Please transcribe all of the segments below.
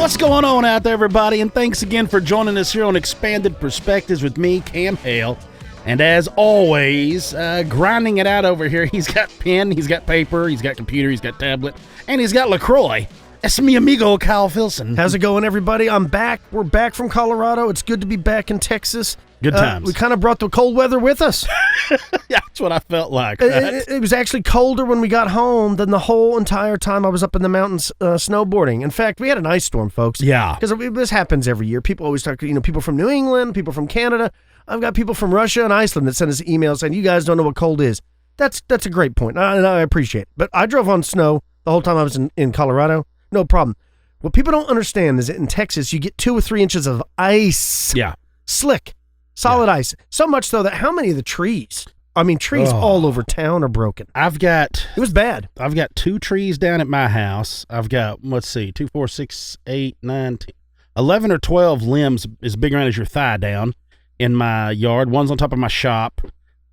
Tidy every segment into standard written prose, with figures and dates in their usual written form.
What's going on out there, everybody? And thanks again for joining us here on Expanded Perspectives with me, Cam Hale. And as always, grinding it out over here, he's got pen, he's got paper, he's got computer, he's got tablet, and he's got LaCroix. It's mi amigo, Kyle Filson. How's it going, everybody? I'm back. We're back from Colorado. It's good to be back in Texas. Good times. We kind of brought the cold weather with us. Yeah, that's what I felt like. Right? It was actually colder when we got home than the whole entire time I was up in the mountains snowboarding. In fact, we had an ice storm, folks. Yeah. Because this happens every year. People always talk, people from New England, people from Canada. I've got people from Russia and Iceland that send us emails saying, you guys don't know what cold is. That's a great point, and I appreciate it. But I drove on snow the whole time I was in Colorado. No problem. What people don't understand is that in Texas, you get 2 or 3 inches of ice. Yeah. Slick. Solid ice. So much so that how many of the trees? Trees all over town are broken. It was bad. I've got 2 trees down at my house. I've got, 2, 4, 6, 8, 9, 10, 11 or 12 limbs as big around as your thigh down in my yard. One's on top of my shop.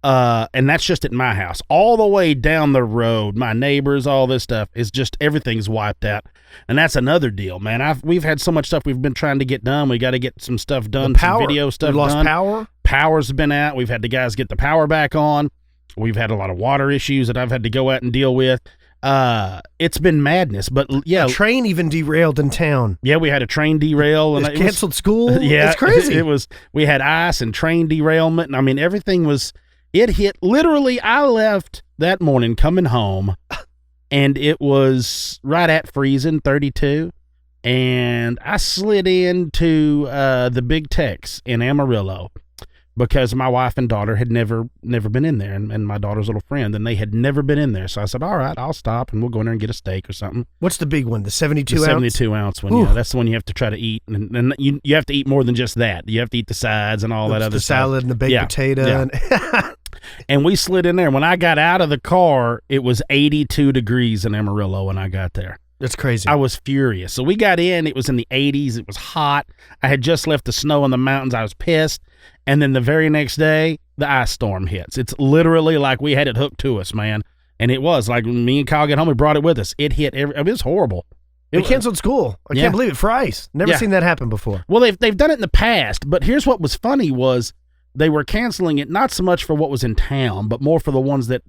And that's just at my house. All the way down the road, my neighbors, all this stuff is just, everything's wiped out. And that's another deal, man. We've had so much stuff we've been trying to get done. We got to get some stuff done, some video stuff done. We lost power? Power's been out. We've had the guys get the power back on. We've had a lot of water issues that I've had to go out and deal with. It's been madness, but yeah. A train even derailed in town. Yeah, we had a train derail. And canceled school. Yeah. It's crazy. We had ice and train derailment. And everything was, it hit, literally, I left that morning coming home and it was right at freezing, 32. And I slid into the Big Tex in Amarillo because my wife and daughter had never been in there, and my daughter's little friend, and they had never been in there. So I said, all right, I'll stop and we'll go in there and get a steak or something. What's the big one, the 72 ounce? 72 ounce one, yeah. That's the one you have to try to eat. And you have to eat more than just that. You have to eat the sides and all that other stuff. The salad and the baked potato. Yeah. And we slid in there. When I got out of the car, it was 82 degrees in Amarillo when I got there. That's crazy. I was furious. So we got in. It was in the 80s. It was hot. I had just left the snow in the mountains. I was pissed. And then the very next day, the ice storm hits. It's literally like we had it hooked to us, man. And it was like when me and Kyle got home, we brought it with us. It hit it was horrible. They canceled school. I can't believe it, for ice. Never seen that happen before. Well, they've done it in the past, but here's what was funny was they were canceling it not so much for what was in town, but more for the ones that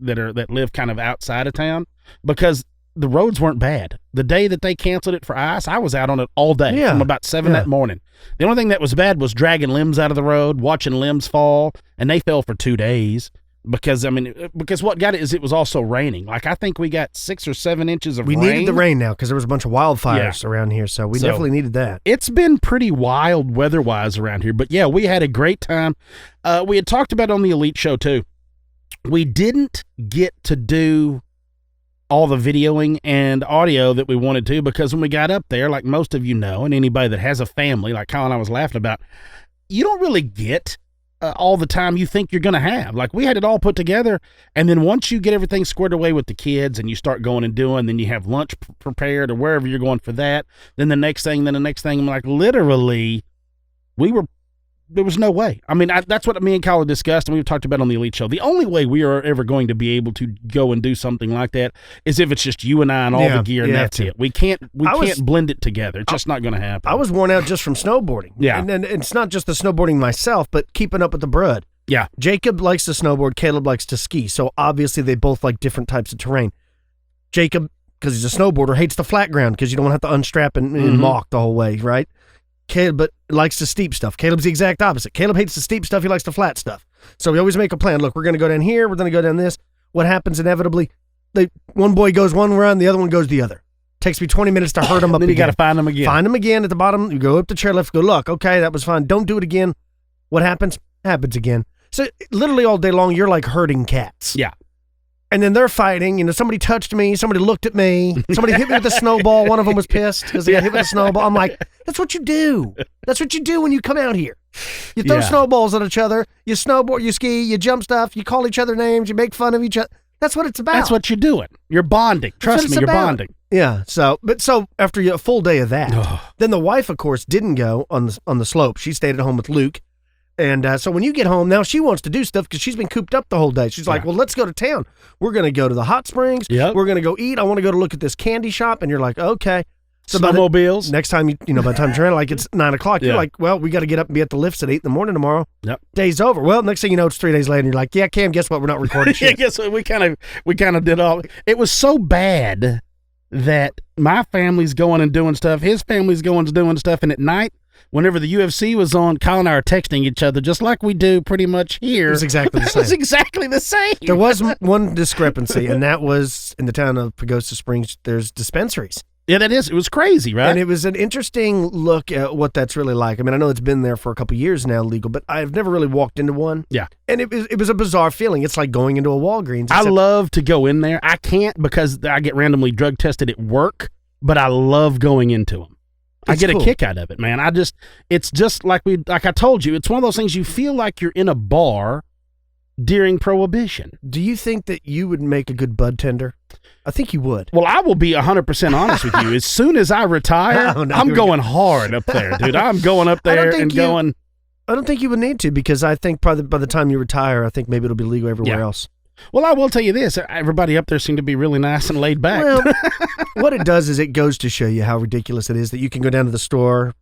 live kind of outside of town, because the roads weren't bad. The day that they canceled it for ice, I was out on it all day from about 7 that morning. The only thing that was bad was dragging limbs out of the road, watching limbs fall, and they fell for 2 days because what got it is it was also raining. Like I think we got 6 or 7 inches of rain. We needed the rain now because there was a bunch of wildfires around here, so we definitely needed that. It's been pretty wild weather-wise around here, but yeah, we had a great time. We had talked about it on the Elite Show too. We didn't get to do all the videoing and audio that we wanted to because when we got up there, like most of you know, and anybody that has a family, like Kyle and I was laughing about, you don't really get all the time you think you're going to have. Like we had it all put together, and then once you get everything squared away with the kids and you start going and doing, then you have lunch prepared or wherever you're going for that, then the next thing, like literally there was no way. That's what me and Kyle discussed, and we've talked about on the Elite Show. The only way we are ever going to be able to go and do something like that is if it's just you and I and all the gear, and that's it. We can't blend it together. It's just not going to happen. I was worn out just from snowboarding. Yeah. And it's not just the snowboarding myself, but keeping up with the Brud. Yeah. Jacob likes to snowboard. Caleb likes to ski. So obviously they both like different types of terrain. Jacob, because he's a snowboarder, hates the flat ground because you don't have to unstrap and walk the whole way, right? Caleb but likes the steep stuff. Caleb's the exact opposite. Caleb hates the steep stuff. He likes the flat stuff. So we always make a plan. Look, we're going to go down here. We're going to go down this. What happens inevitably? One boy goes one run, the other one goes the other. Takes me 20 minutes to herd them up then again. You got to find them again. Find them again at the bottom. You go up the chairlift, go, look, okay, that was fine. Don't do it again. What happens? Happens again. So literally all day long, you're like herding cats. Yeah. And then they're fighting. Somebody touched me. Somebody looked at me. Somebody hit me with a snowball. One of them was pissed because they got hit with a snowball. I'm like, that's what you do. That's what you do when you come out here. You throw snowballs at each other. You snowboard, you ski, you jump stuff. You call each other names. You make fun of each other. That's what it's about. That's what you're doing. You're bonding. Trust me, you're bonding. Yeah. So after a full day of that, then the wife, of course, didn't go on the slope. She stayed at home with Luke. And so when you get home, now she wants to do stuff because she's been cooped up the whole day. She's like, well, let's go to town. We're going to go to the hot springs. Yep. We're going to go eat. I want to go to look at this candy shop. And you're like, okay. So snowmobiles. Next time, by the time you're like, it's 9 o'clock, you're Yeah. like, well, we got to get up and be at the lifts at 8 in the morning tomorrow. Yep. Day's over. Well, next thing you know, it's 3 days later, and you're like, yeah, Cam, guess what? We're not recording Yeah, shit. guess what? We kind of did all. It was so bad that my family's going and doing stuff, his family's going and doing stuff, and at night, whenever the UFC was on, Kyle and I are texting each other just like we do pretty much here. It was exactly the It same. was exactly the same. There was one discrepancy, and that was in the town of Pagosa Springs, there's dispensaries. Yeah, that is. It was crazy, right? And it was an interesting look at what that's really like. I mean, I know it's been there for a couple of years now, legal, but I've never really walked into one. Yeah. And it was a bizarre feeling. It's like going into a Walgreens. I love to go in there. I can't because I get randomly drug tested at work, but I love going into them. I get cool. a kick out of it, man. It's just like I told you, it's one of those things you feel like you're in a bar during Prohibition. Do you think that you would make a good bud tender? I think you would. Well, I will be 100% honest with you. As soon as I retire, Oh, no, I'm here we going hard up there, dude. I'm going up I don't there think and you- going. I don't think you would need to, because I think probably by the time you retire, I think maybe it'll be legal everywhere Yeah. else. Well, I will tell you this. Everybody up there seemed to be really nice and laid back. Well, what it does is it goes to show you how ridiculous it is that you can go down to the store,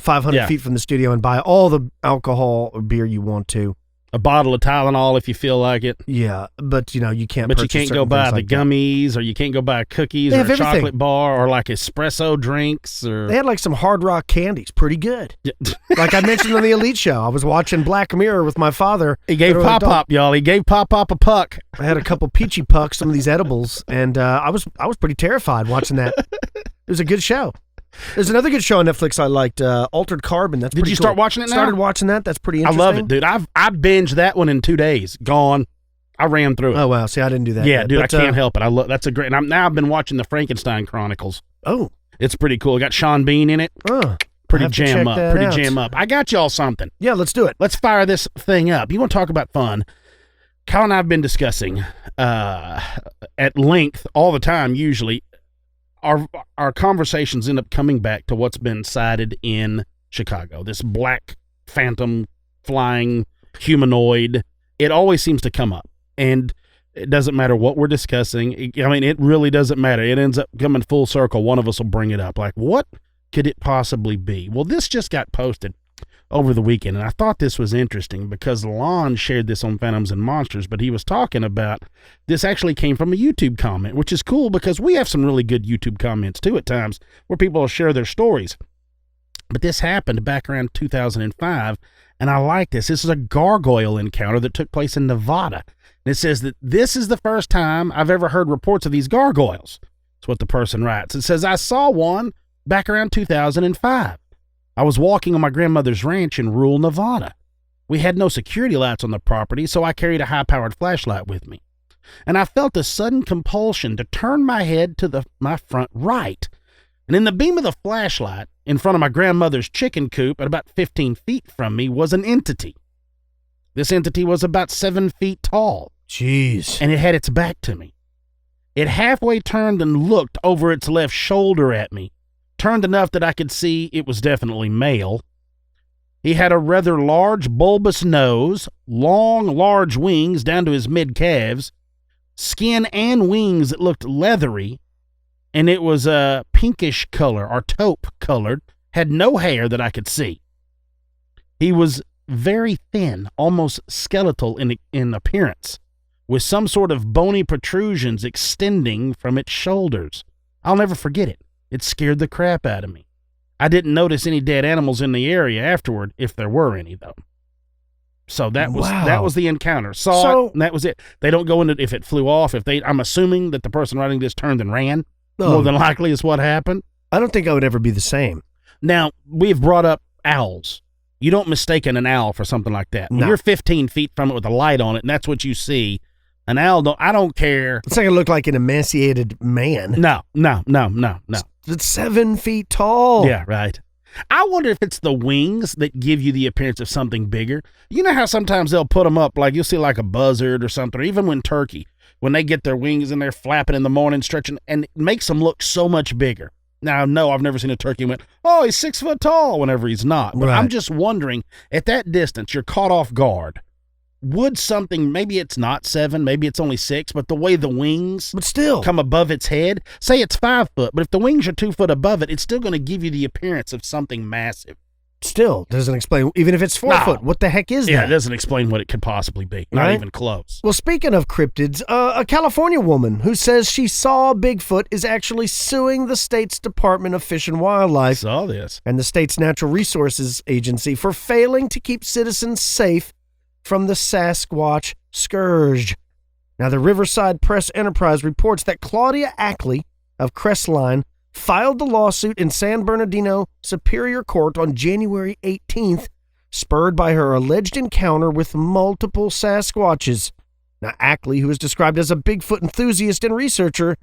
500 Yeah. feet from the studio and buy all the alcohol or beer you want to. A bottle of Tylenol if you feel like it. Yeah, but you can't. But you purchase can't go certain buy things the like that. gummies, or you can't go buy cookies They or have a everything. chocolate bar or like espresso drinks or. They had like some Hard Rock candies, pretty good. Like I mentioned on the Elite Show, I was watching Black Mirror with my father. He gave Literally, Pop, y'all. He gave Pop a puck. I had a couple peachy pucks, some of these edibles, and I was pretty terrified watching that. It was a good show. There's another good show on Netflix I liked, Altered Carbon. That's Did pretty you cool. start watching it now? Started watching that. That's pretty I interesting. love it, dude. I binged that one in 2 days. Gone. I ran through it. Oh wow! See, I didn't do that. Yeah, yet. dude, But, I can't help it. I love that's a great. And I've been watching the Frankenstein Chronicles. Oh, It's pretty cool. It got Sean Bean in it. have Pretty to jam check up. that Pretty out. jam up. I got y'all something. yeah. Let's do it. Let's fire this thing up. You want to talk about fun? Kyle and I have been discussing at length all the time. Usually, our conversations end up coming back to what's been sighted in Chicago. This black phantom flying humanoid. It always seems to come up, and it doesn't matter what we're discussing. It really doesn't matter. It ends up coming full circle. One of us will bring it up. Like, what could it possibly be? Well, this just got posted over the weekend, and I thought this was interesting because Lon shared this on Phantoms and Monsters, but he was talking about this actually came from a YouTube comment, which is cool because we have some really good YouTube comments too at times where people will share their stories. But this happened back around 2005, and I like this. This is a gargoyle encounter that took place in Nevada. And it says that this is the first time I've ever heard reports of these gargoyles. That's what the person writes. It says, I saw one back around 2005. I was walking on my grandmother's ranch in rural Nevada. We had no security lights on the property, so I carried a high-powered flashlight with me. And I felt a sudden compulsion to turn my head to my front right. And in the beam of the flashlight, in front of my grandmother's chicken coop at about 15 feet from me, was an entity. This entity was about 7 feet tall. Jeez. And it had its back to me. It halfway turned and looked over its left shoulder at me. Turned enough that I could see it was definitely male. He had a rather large, bulbous nose, long, large wings down to his mid-calves, skin and wings that looked leathery, and it was a pinkish color, or taupe colored, had no hair that I could see. He was very thin, almost skeletal in appearance, with some sort of bony protrusions extending from its shoulders. I'll never forget it. It scared the crap out of me. I didn't notice any dead animals in the area afterward, if there were any, though. So that was the encounter. Saw it, and that was it. They don't go into if it flew off. I'm assuming that the person writing this turned and ran. More than likely is what happened. I don't think I would ever be the same. Now, we've brought up owls. You don't mistake an owl for something like that. When No. you're 15 feet from it with a light on it, and that's what you see, an owl, I don't care. It's not gonna look like an emaciated man. No. It's 7 feet tall. Yeah, right. I wonder if it's the wings that give you the appearance of something bigger. You know how sometimes they'll put them up, like you'll see like a buzzard or something, or even when they get their wings and they're flapping in the morning, stretching, and it makes them look so much bigger. Now, no, I've never seen a turkey went, oh, he's 6 foot tall, whenever he's not. But Right. I'm just wondering, at that distance, you're caught off guard. would something, maybe it's not 7, maybe it's only 6, but the way the wings But still, come above its head, say it's 5 foot, but if the wings are 2 foot above it, it's still going to give you the appearance of something massive. still doesn't explain, even if it's 4 No. foot, what the heck is Yeah, that? it doesn't explain what it could possibly be. Not Right? even close. Well, speaking of cryptids, a California woman who says she saw Bigfoot is actually suing the state's Department of Fish and I Wildlife saw this. and the state's Natural Resources Agency for failing to keep citizens safe from the Sasquatch scourge. Now, the Riverside Press-Enterprise reports that Claudia Ackley of Crestline filed the lawsuit in San Bernardino Superior Court on January 18th, spurred by her alleged encounter with multiple Sasquatches. Now, Ackley, who is described as a Bigfoot enthusiast and researcher,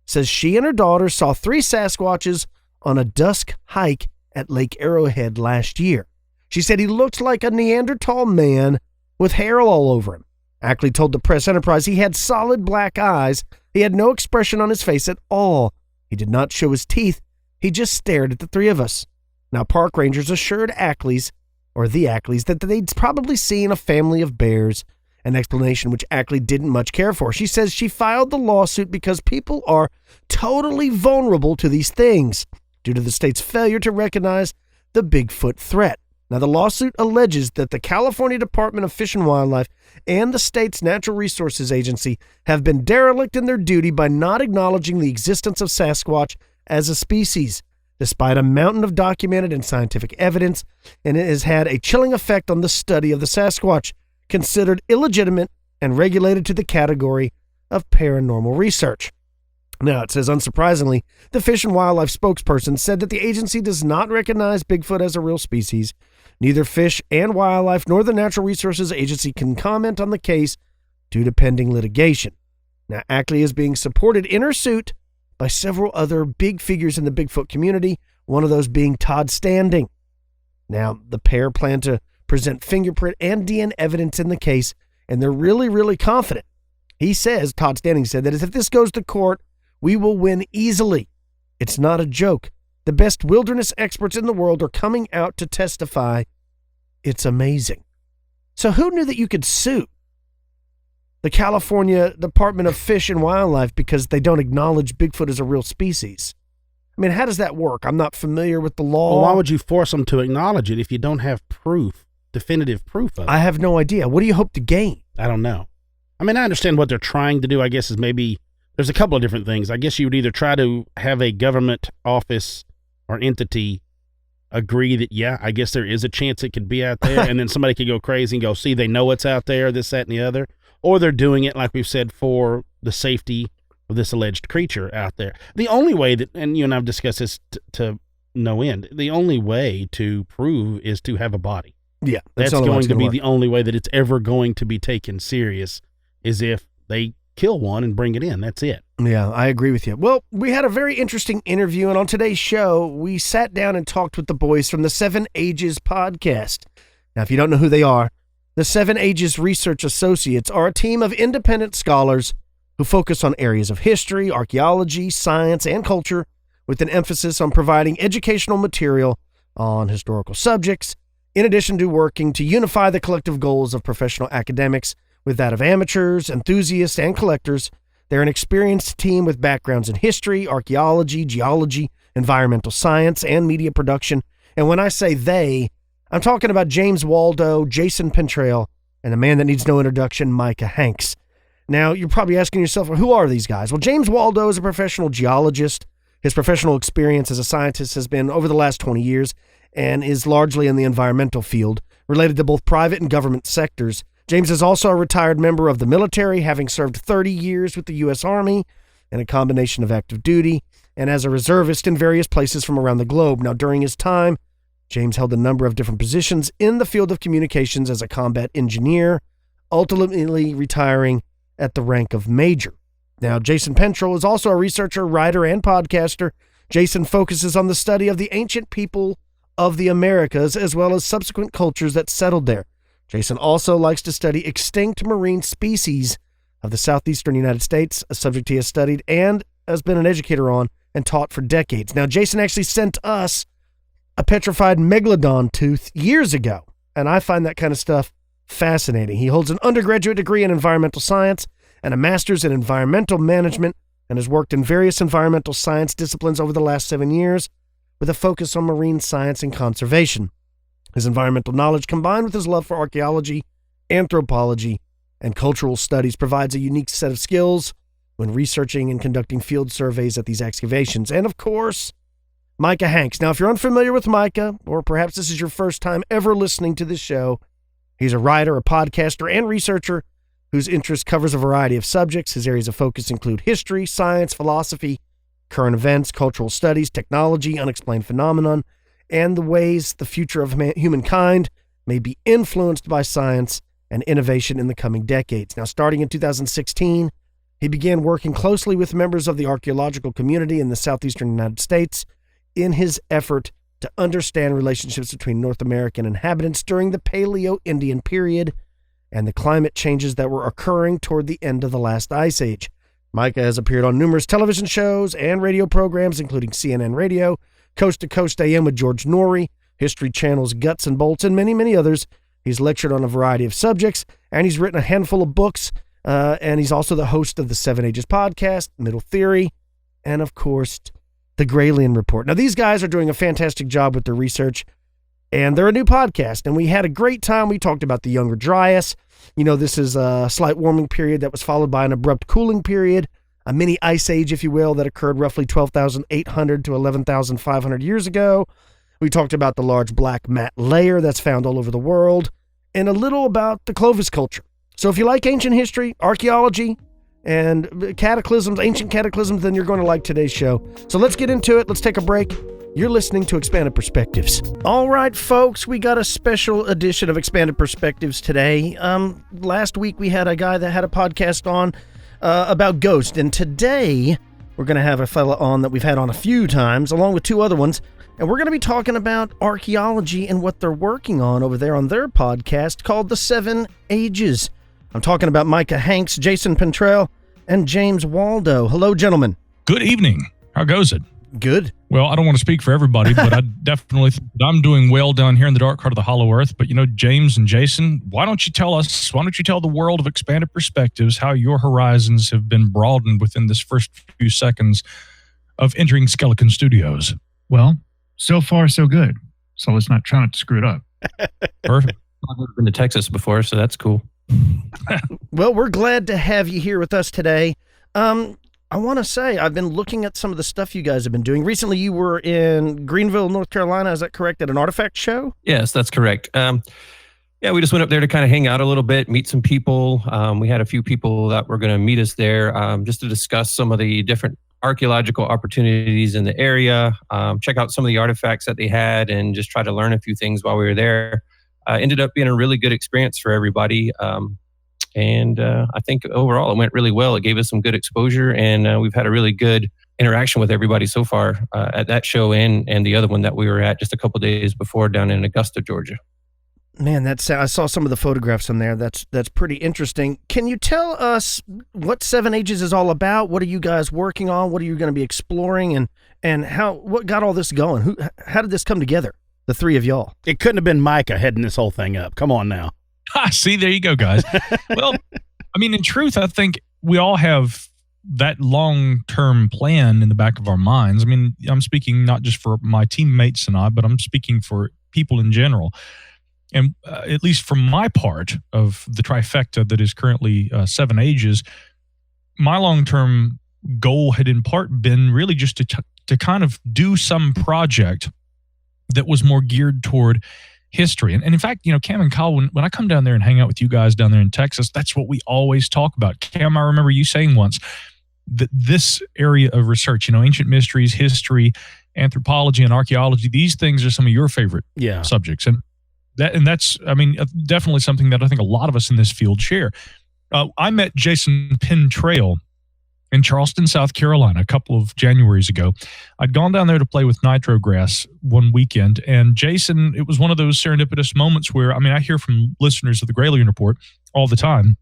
says she and her daughter saw 3 Sasquatches on a dusk hike at Lake Arrowhead last year. She said he looked like a Neanderthal man with hair all over him. Ackley told the Press-Enterprise he had solid black eyes. He had no expression on his face at all. He did not show his teeth. He just stared at the 3 of us. Now, park rangers assured the Ackleys that they'd probably seen a family of bears, an explanation which Ackley didn't much care for. She says she filed the lawsuit because people are totally vulnerable to these things due to the state's failure to recognize the Bigfoot threat. Now, the lawsuit alleges that the California Department of Fish and Wildlife and the state's Natural Resources Agency have been derelict in their duty by not acknowledging the existence of Sasquatch as a species, despite a mountain of documented and scientific evidence, and it has had a chilling effect on the study of the Sasquatch, considered illegitimate and regulated to the category of paranormal research. Now, it says, unsurprisingly, the Fish and Wildlife spokesperson said that the agency does not recognize Bigfoot as a real species. Neither Fish and Wildlife nor the Natural Resources Agency can comment on the case due to pending litigation. Now, Ackley is being supported in her suit by several other big figures in the Bigfoot community, one of those being Todd Standing. Now, the pair plan to present fingerprint and DNA evidence in the case, and they're really, really confident. Todd Standing said that if this goes to court, we will win easily. It's not a joke. The best wilderness experts in the world are coming out to testify. It's amazing. So who knew that you could sue the California Department of Fish and Wildlife because they don't acknowledge Bigfoot as a real species? I mean, how does that work? I'm not familiar with the law. Well, why would you force them to acknowledge it if you don't have proof, definitive proof of it? I have no idea. What do you hope to gain? I don't know. I mean, I understand what they're trying to do, I guess, is maybe there's a couple of different things. I guess you would either try to have a government office or entity agree that, yeah, I guess there is a chance it could be out there, and then somebody could go crazy and go, see, they know it's out there, this, that, and the other. Or they're doing it, like we've said, for the safety of this alleged creature out there. The only way that, and you and I have discussed this to no end, the only way to prove is to have a body. Yeah. That's going to be the only way that it's ever going to be taken serious, is if they kill one and bring it in. That's it. Yeah, I agree with you. Well, we had a very interesting interview, and on today's show, we sat down and talked with the boys from the 7 Ages podcast. Now, if you don't know who they are, the 7 Ages Research Associates are a team of independent scholars who focus on areas of history, archaeology, science, and culture, with an emphasis on providing educational material on historical subjects, in addition to working to unify the collective goals of professional academics with that of amateurs, enthusiasts, and collectors. They're an experienced team with backgrounds in history, archaeology, geology, environmental science, and media production. And when I say they, I'm talking about James Waldo, Jason Pentrail, and the man that needs no introduction, Micah Hanks. Now, you're probably asking yourself, well, who are these guys? Well, James Waldo is a professional geologist. His professional experience as a scientist has been over the last 20 years and is largely in the environmental field, related to both private and government sectors. James is also a retired member of the military, having served 30 years with the U.S. Army and a combination of active duty, and as a reservist in various places from around the globe. Now, during his time, James held a number of different positions in the field of communications as a combat engineer, ultimately retiring at the rank of major. Now, Jason Pentrail is also a researcher, writer, and podcaster. Jason focuses on the study of the ancient people of the Americas, as well as subsequent cultures that settled there. Jason also likes to study extinct marine species of the southeastern United States, a subject he has studied and has been an educator on and taught for decades. Now, Jason actually sent us a petrified megalodon tooth years ago, and I find that kind of stuff fascinating. He holds an undergraduate degree in environmental science and a master's in environmental management and has worked in various environmental science disciplines over the last 7 years with a focus on marine science and conservation. His environmental knowledge, combined with his love for archaeology, anthropology, and cultural studies, provides a unique set of skills when researching and conducting field surveys at these excavations. And of course, Micah Hanks. Now, if you're unfamiliar with Micah, or perhaps this is your first time ever listening to this show, he's a writer, a podcaster, and researcher whose interest covers a variety of subjects. His areas of focus include history, science, philosophy, current events, cultural studies, technology, unexplained phenomenon, and the ways the future of humankind may be influenced by science and innovation in the coming decades. Now, starting in 2016, he began working closely with members of the archaeological community in the southeastern United States in his effort to understand relationships between North American inhabitants during the Paleo-Indian period and the climate changes that were occurring toward the end of the last ice age. Micah has appeared on numerous television shows and radio programs, including CNN Radio, Coast to Coast AM with George Norrie, History Channel's Guts and Bolts, and many, many others. He's lectured on a variety of subjects, and he's written a handful of books, and he's also the host of the Seven Ages podcast, Middle Theory, and, of course, the Graylian Report. Now, these guys are doing a fantastic job with their research, and they're a new podcast, and we had a great time. We talked about the Younger Dryas. You know, this is a slight warming period that was followed by an abrupt cooling period, a mini ice age, if you will, that occurred roughly 12,800 to 11,500 years ago. We talked about the large black mat layer that's found all over the world, and a little about the Clovis culture. So if you like ancient history, archaeology, and cataclysms, ancient cataclysms, then you're going to like today's show. So let's get into it. Let's take a break. You're listening to Expanded Perspectives. All right, folks, we got a special edition of Expanded Perspectives today. Last week we had a guy that had a podcast on about ghosts, and today we're going to have a fella on that we've had on a few times, along with two other ones, and we're going to be talking about archaeology and what they're working on over there on their podcast called The Seven Ages. I'm talking about Micah Hanks, Jason Pentrell, and James Waldo. Hello, gentlemen. Good evening. How goes it? Good. Well, I don't want to speak for everybody, but I definitely think that I'm doing well down here in the dark heart of the hollow earth. But, you know, James and Jason, why don't you tell the world of Expanded Perspectives how your horizons have been broadened within this first few seconds of entering Skeleton Studios? Well, so far, so good. So let's not try not to screw it up. Perfect. I've never been to Texas before, so that's cool. Well, we're glad to have you here with us today. I want to say I've been looking at some of the stuff you guys have been doing. Recently, you were in Greenville, North Carolina. Is that correct? At an artifact show? Yes, that's correct. Yeah, we just went up there to kind of hang out a little bit, meet some people. We had a few people that were going to meet us there just to discuss some of the different archaeological opportunities in the area, check out some of the artifacts that they had, and just try to learn a few things while we were there. Ended up being a really good experience for everybody. And I think overall it went really well. It gave us some good exposure, and we've had a really good interaction with everybody so far at that show and the other one that we were at just a couple of days before down in Augusta, Georgia. Man, I saw some of the photographs on there. That's pretty interesting. Can you tell us what Seven Ages is all about? What are you guys working on? What are you going to be exploring? And what got all this going? How did this come together, the three of y'all? It couldn't have been Micah heading this whole thing up. Come on now. See, there you go, guys. Well, I mean, in truth, I think we all have that long-term plan in the back of our minds. I mean, I'm speaking not just for my teammates and I, but I'm speaking for people in general. And at least from my part of the trifecta that is currently Seven Ages, my long-term goal had in part been really just to kind of do some project that was more geared toward history. And in fact, you know, Cam and Kyle, when I come down there and hang out with you guys down there in Texas, that's what we always talk about. Cam, I remember you saying once that this area of research, you know, ancient mysteries, history, anthropology, and archaeology, these things are some of your favorite subjects. And that's, I mean, definitely something that I think a lot of us in this field share. I met Jason Pentrell in Charleston, South Carolina, a couple of Januaries ago. I'd gone down there to play with nitrograss one weekend, and Jason, it was one of those serendipitous moments where, I mean, I hear from listeners of the Graylian Report all the time,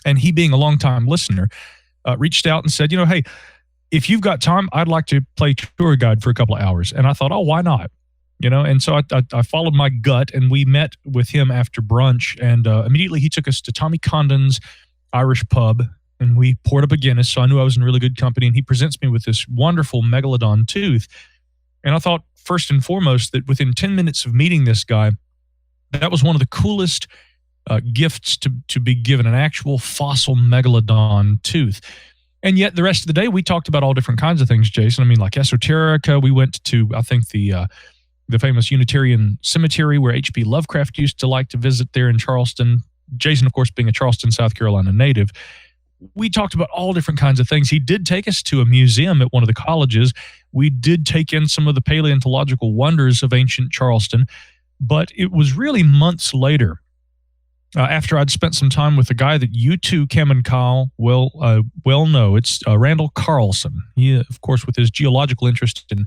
and he being a longtime listener, reached out and said, you know, hey, if you've got time, I'd like to play tour guide for a couple of hours. And I thought, oh, why not? And so I followed my gut, and we met with him after brunch, and immediately he took us to Tommy Condon's Irish pub, and we poured up a Guinness, so I knew I was in really good company, and he presents me with this wonderful megalodon tooth. And I thought, first and foremost, that within 10 minutes of meeting this guy, that was one of the coolest gifts to be given, an actual fossil megalodon tooth. And yet the rest of the day, we talked about all different kinds of things, Jason. I mean, like esoterica. We went to, I think, the famous Unitarian Cemetery where H.P. Lovecraft used to like to visit there in Charleston. Jason, of course, being a Charleston, South Carolina native. We talked about all different kinds of things. He did take us to a museum at one of the colleges. We did take in some of the paleontological wonders of ancient Charleston. But it was really months later, after I'd spent some time with a guy that you two, Cam and Kyle, well know. It's Randall Carlson. He, of course, with his geological interest in,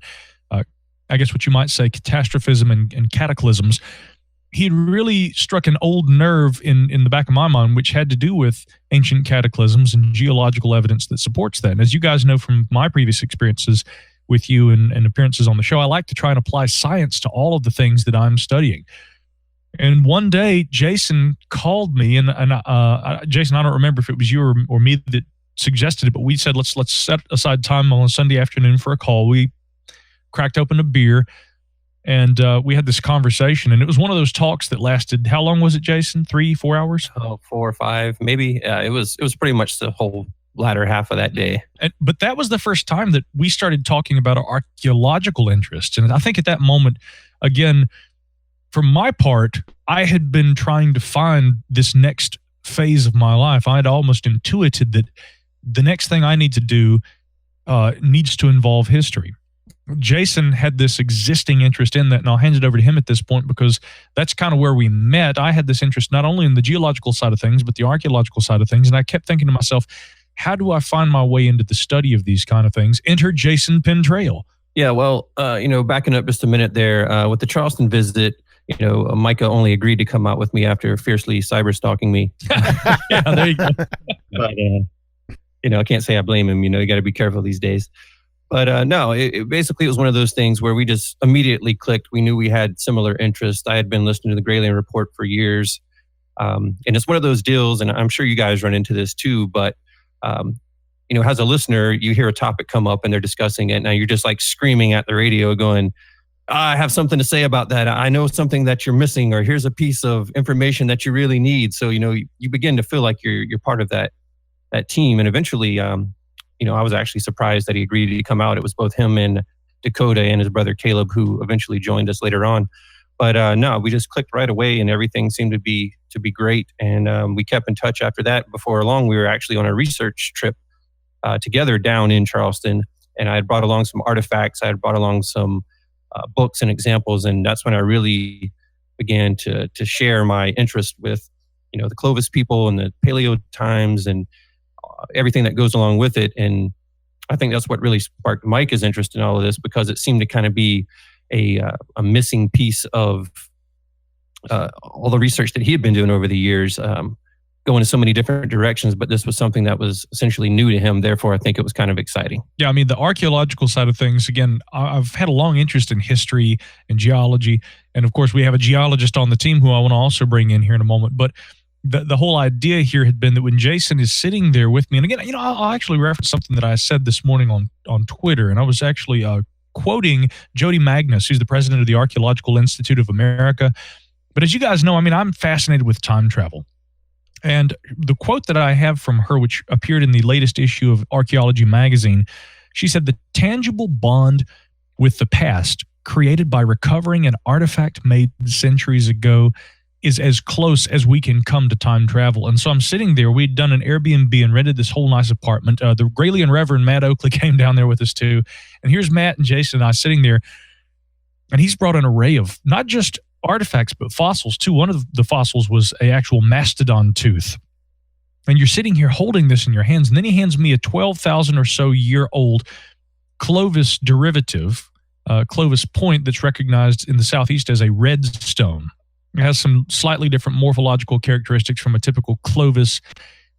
I guess what you might say, catastrophism and cataclysms, he really struck an old nerve in the back of my mind, which had to do with ancient cataclysms and geological evidence that supports that. And as you guys know from my previous experiences with you and appearances on the show, I like to try and apply science to all of the things that I'm studying. And one day, Jason called me, and Jason, I don't remember if it was you or me that suggested it, but we said, let's set aside time on a Sunday afternoon for a call. We cracked open a beer, and we had this conversation, and it was one of those talks that lasted, how long was it, Jason? 3-4 hours? Oh, 4 or 5, maybe. It was pretty much the whole latter half of that day. But that was the first time that we started talking about our archaeological interests. And I think at that moment, again, for my part, I had been trying to find this next phase of my life. I had almost intuited that the next thing I need to do needs to involve history. Jason had this existing interest in that, and I'll hand it over to him at this point because that's kind of where we met. I had this interest not only in the geological side of things, but the archaeological side of things, and I kept thinking to myself, how do I find my way into the study of these kind of things? Enter Jason Pentrail. Yeah, well, backing up just a minute there, with the Charleston visit, Micah only agreed to come out with me after fiercely cyber stalking me. Yeah, there you go. But, I can't say I blame him. You got to be careful these days. But no, it basically was one of those things where we just immediately clicked. We knew we had similar interests. I had been listening to the Grayland Report for years. And it's one of those deals, and I'm sure you guys run into this too, but as a listener, you hear a topic come up and they're discussing it. Now you're just like screaming at the radio going, I have something to say about that. I know something that you're missing, or here's a piece of information that you really need. So, you begin to feel like you're part of that team. And eventually, I was actually surprised that he agreed to come out. It was both him and Dakota and his brother Caleb, who eventually joined us later on. But no, we just clicked right away, and everything seemed to be great. And we kept in touch after that. Before long, we were actually on a research trip together down in Charleston. And I had brought along some artifacts. I had brought along some books and examples, and that's when I really began to share my interest with, the Clovis people and the paleo times and everything that goes along with it. And I think that's what really sparked Micah's interest in all of this, because it seemed to kind of be a missing piece of all the research that he had been doing over the years, going in so many different directions, but this was something that was essentially new to him. Therefore, I think it was kind of exciting. Yeah, I mean, the archaeological side of things, again, I've had a long interest in history and geology. And of course, we have a geologist on the team who I want to also bring in here in a moment. But the whole idea here had been that when Jason is sitting there with me, and again, I'll actually reference something that I said this morning on Twitter, and I was actually quoting Jody Magnus, who's the president of the Archaeological Institute of America. But as you guys know, I mean, I'm fascinated with time travel. And the quote that I have from her, which appeared in the latest issue of Archeology magazine, she said, the tangible bond with the past created by recovering an artifact made centuries ago is as close as we can come to time travel. And so I'm sitting there. We'd done an Airbnb and rented this whole nice apartment. The Grayland Reverend Matt Oakley came down there with us too. And here's Matt and Jason and I sitting there. And he's brought an array of not just artifacts, but fossils too. One of the fossils was an actual mastodon tooth. And you're sitting here holding this in your hands. And then he hands me a 12,000 or so year old Clovis derivative, Clovis point, that's recognized in the Southeast as a red stone. It has some slightly different morphological characteristics from a typical Clovis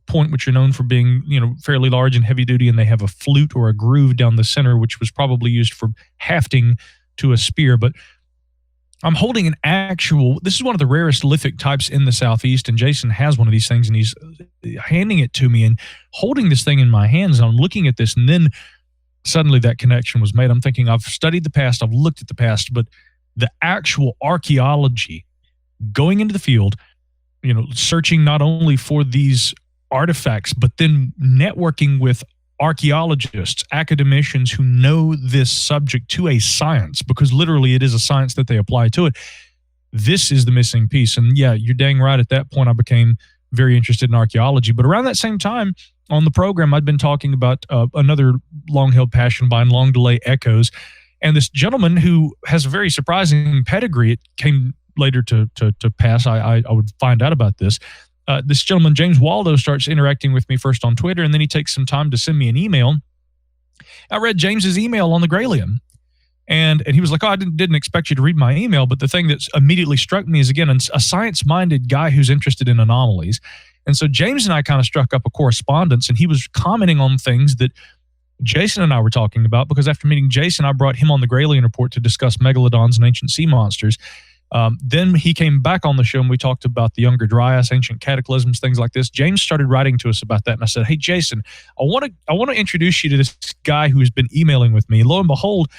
point, which are known for being, fairly large and heavy duty. And they have a flute or a groove down the center, which was probably used for hafting to a spear. But I'm holding an actual, this is one of the rarest lithic types in the Southeast, and Jason has one of these things, and he's handing it to me and holding this thing in my hands, and I'm looking at this, and then suddenly that connection was made. I'm thinking, I've studied the past, I've looked at the past, but the actual archaeology, going into the field, searching not only for these artifacts, but then networking with archaeologists, academicians who know this subject to a science, because literally it is a science that they apply to it. This is the missing piece. And yeah, you're dang right. At that point, I became very interested in archaeology. But around that same time on the program, I'd been talking about another long-held passion of mine, long delay echoes. And this gentleman who has a very surprising pedigree, it came later to pass. I would find out about this. This gentleman, James Waldo, starts interacting with me first on Twitter, and then he takes some time to send me an email. I read James's email on the Graylian, and he was like, "Oh, I didn't expect you to read my email." But the thing that immediately struck me is, again, a science-minded guy who's interested in anomalies. And so James and I kind of struck up a correspondence, and he was commenting on things that Jason and I were talking about, because after meeting Jason, I brought him on the Graylian report to discuss megalodons and ancient sea monsters. Then he came back on the show and we talked about the Younger Dryas, ancient cataclysms, things like this. James started writing to us about that, and I said, "Hey, Jason, I want to introduce you to this guy who's been emailing with me." Lo and behold,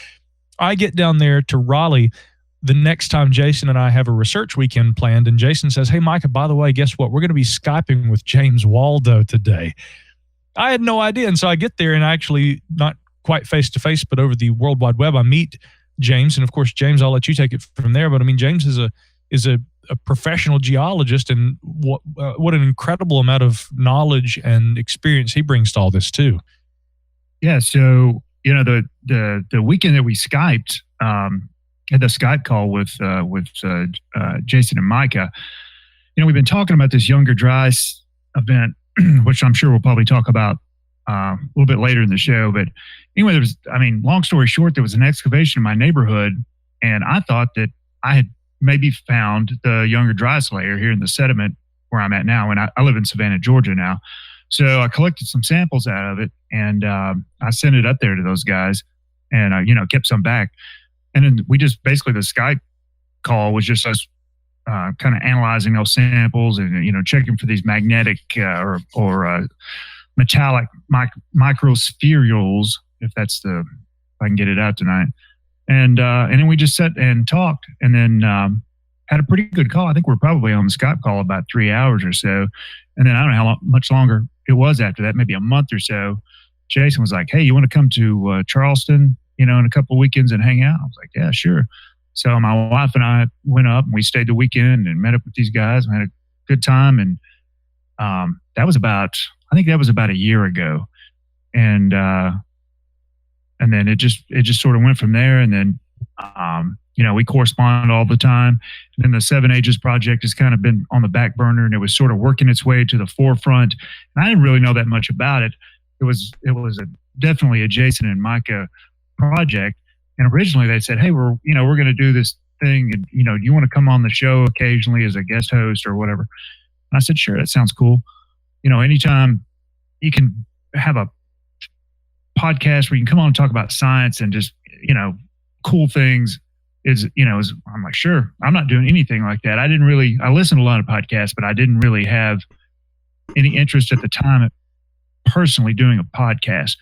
I get down there to Raleigh the next time Jason and I have a research weekend planned, and Jason says, "Hey, Micah, by the way, guess what? We're going to be Skyping with James Waldo today." I had no idea, and so I get there, and actually not quite face-to-face, but over the World Wide Web, I meet James, and of course, James, I'll let you take it from there. But I mean, James is a professional geologist, and what an incredible amount of knowledge and experience he brings to all this too. Yeah. So the weekend that we Skyped, had the Skype call with Jason and Micah. We've been talking about this Younger Dryas event, which I'm sure we'll probably talk about a little bit later in the show. But anyway, long story short, there was an excavation in my neighborhood, and I thought that I had maybe found the Younger Dryas layer here in the sediment where I'm at now. And I live in Savannah, Georgia now. So I collected some samples out of it, and I sent it up there to those guys, and kept some back. And then we just basically, the Skype call was just us kind of analyzing those samples and checking for these magnetic or metallic microspherules, if I can get it out tonight. And then we just sat and talked, and then had a pretty good call. I think we're probably on the Skype call about 3 hours or so. And then I don't know much longer it was after that, maybe a month or so. Jason was like, "Hey, you want to come to Charleston, in a couple of weekends and hang out?" I was like, "Yeah, sure." So my wife and I went up, and we stayed the weekend and met up with these guys and had a good time. And that was about a year ago. And then it just sort of went from there. And then, we correspond all the time. And then the Seven Ages project has kind of been on the back burner, and it was sort of working its way to the forefront. And I didn't really know that much about it. It was definitely a Jason and Micah project. And originally they said, "Hey, we're going to do this thing. And, do you want to come on the show occasionally as a guest host or whatever?" And I said, "Sure, that sounds cool. Anytime you can have a podcast where you can come on and talk about science and just, cool things I'm like, sure. I'm not doing anything like that. I listened to a lot of podcasts, but I didn't really have any interest at the time at personally doing a podcast.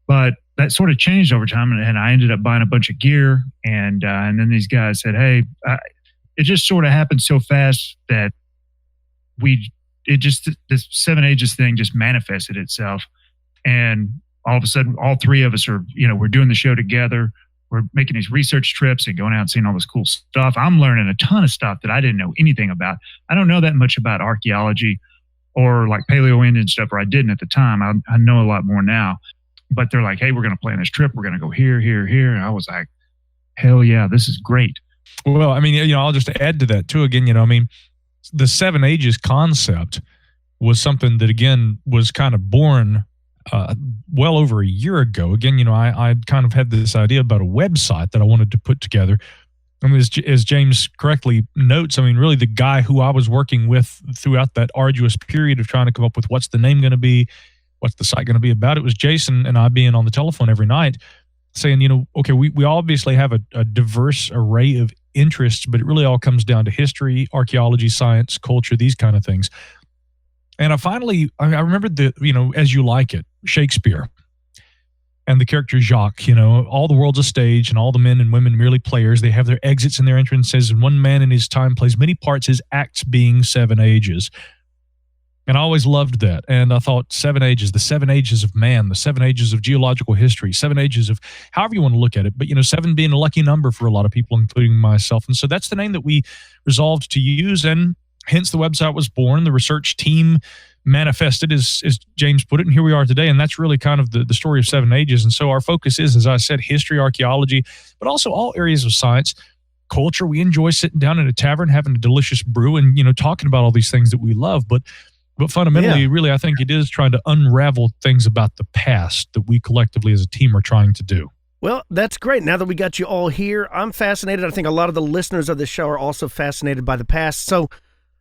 But that sort of changed over time, and I ended up buying a bunch of gear. And then these guys said, "Hey," it just sort of happened so fast that this Seven Ages thing just manifested itself. And all of a sudden, all three of us are, we're doing the show together. We're making these research trips and going out and seeing all this cool stuff. I'm learning a ton of stuff that I didn't know anything about. I don't know that much about archaeology or like Paleo-Indian stuff, or I didn't at the time. I know a lot more now. But they're like, "Hey, we're going to plan this trip. We're going to go here, here, here." And I was like, hell yeah, this is great. Well, I'll just add to that too. Again, the Seven Ages concept was something that, again, was kind of born well over a year ago. Again, I kind of had this idea about a website that I wanted to put together. As James correctly notes, really the guy who I was working with throughout that arduous period of trying to come up with what's the name going to be, what's the site going to be about, it was Jason and I being on the telephone every night saying, okay, we obviously have a diverse array of interests, but it really all comes down to history, archaeology, science, culture, these kind of things. And I remembered As You Like It, Shakespeare, and the character Jacques, all the world's a stage and all the men and women merely players. They have their exits and their entrances, and one man in his time plays many parts, his acts being 7 ages. And I always loved that. And I thought 7 ages, the 7 ages of man, the 7 ages of geological history, 7 ages of however you want to look at it. But, 7 being a lucky number for a lot of people, including myself. And so that's the name that we resolved to use. And hence the website was born. The research team manifested, as James put it. And here we are today. And that's really kind of the story of 7 ages. And so our focus is, as I said, history, archaeology, but also all areas of science. Culture. We enjoy sitting down in a tavern, having a delicious brew and, talking about all these things that we love. But fundamentally, really, I think it is trying to unravel things about the past that we collectively as a team are trying to do. Well, that's great. Now that we got you all here, I'm fascinated. I think a lot of the listeners of the show are also fascinated by the past. So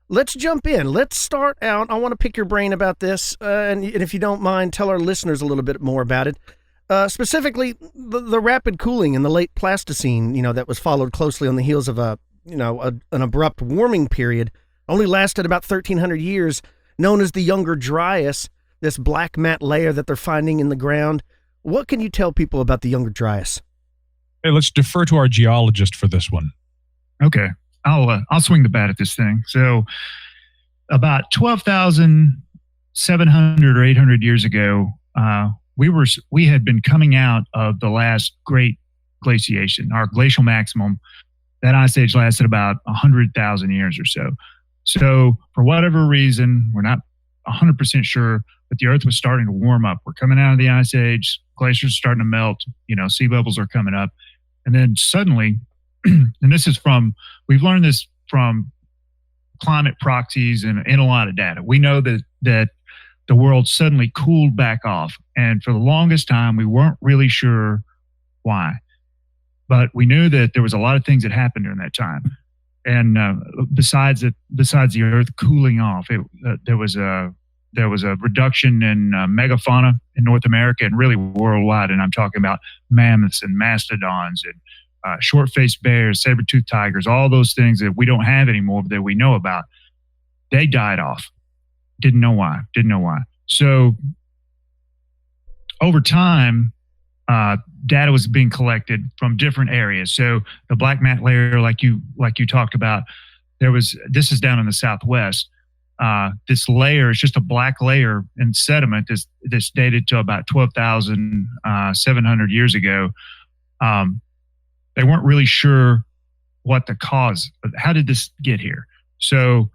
let's jump in. Let's start out. I want to pick your brain about this. And if you don't mind, tell our listeners a little bit more about it. Specifically, the rapid cooling in the late Pleistocene, that was followed closely on the heels of an abrupt warming period, only lasted about 1,300 years. Known as the Younger Dryas, this black matte layer that they're finding in the ground. What can you tell people about the Younger Dryas? Hey, let's defer to our geologist for this one. Okay, I'll swing the bat at this thing. So, about 12,700 or 800 years ago, we had been coming out of the last great glaciation, our glacial maximum. That ice age lasted about 100,000 years or so. So for whatever reason, we're not 100% sure, but the Earth was starting to warm up. We're coming out of the ice age, glaciers are starting to melt, sea levels are coming up. And then suddenly, and we've learned this from climate proxies and a lot of data. We know that the world suddenly cooled back off. And for the longest time, we weren't really sure why. But we knew that there was a lot of things that happened during that time. And besides the Earth cooling off, there was a reduction in megafauna in North America and really worldwide. And I'm talking about mammoths and mastodons and short-faced bears, saber-toothed tigers, all those things that we don't have anymore that we know about. They died off. Didn't know why. So over time, data was being collected from different areas. So the black matte layer, like you talked about, this is down in the Southwest. This layer is just a black layer in sediment that's dated to about 12,700 years ago. They weren't really sure what the cause, how did this get here? So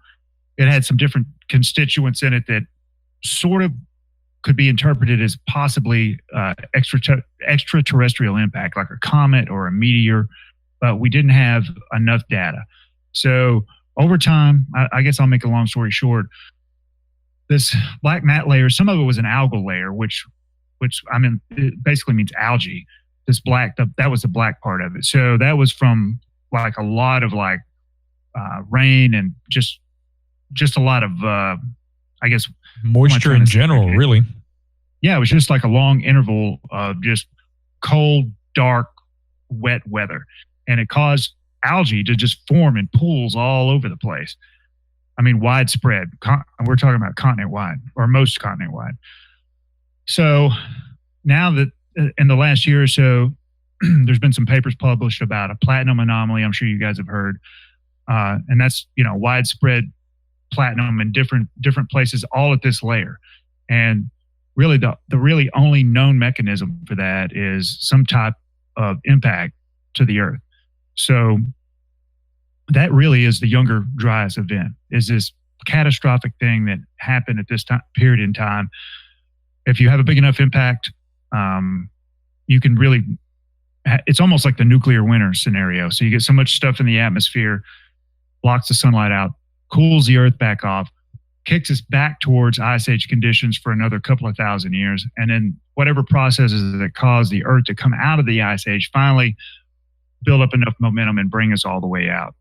it had some different constituents in it that sort of could be interpreted as possibly extraterrestrial impact, like a comet or a meteor, but we didn't have enough data. So over time, I guess I'll make a long story short, this black matte layer, some of it was an algal layer, which it basically means algae. This black, that was the black part of it. So that was from like a lot of rain and just a lot of, I guess, moisture in general, really. Yeah, it was just like a long interval of just cold, dark, wet weather. And it caused algae to just form in pools all over the place. I mean, widespread. We're talking about continent-wide, or most continent-wide. So now that in the last year or so, there's been some papers published about a platinum anomaly. I'm sure you guys have heard. And that's, widespread platinum in different places, all at this layer. And really the really only known mechanism for that is some type of impact to the Earth. So that really is the Younger Dryas event, is this catastrophic thing that happened at this time period in time. If you have a big enough impact, you can really, it's almost like the nuclear winter scenario. So you get so much stuff in the atmosphere, blocks the sunlight out, cools the Earth back off, kicks us back towards ice age conditions for another couple of thousand years. And then whatever processes that cause the Earth to come out of the ice age finally build up enough momentum and bring us all the way out.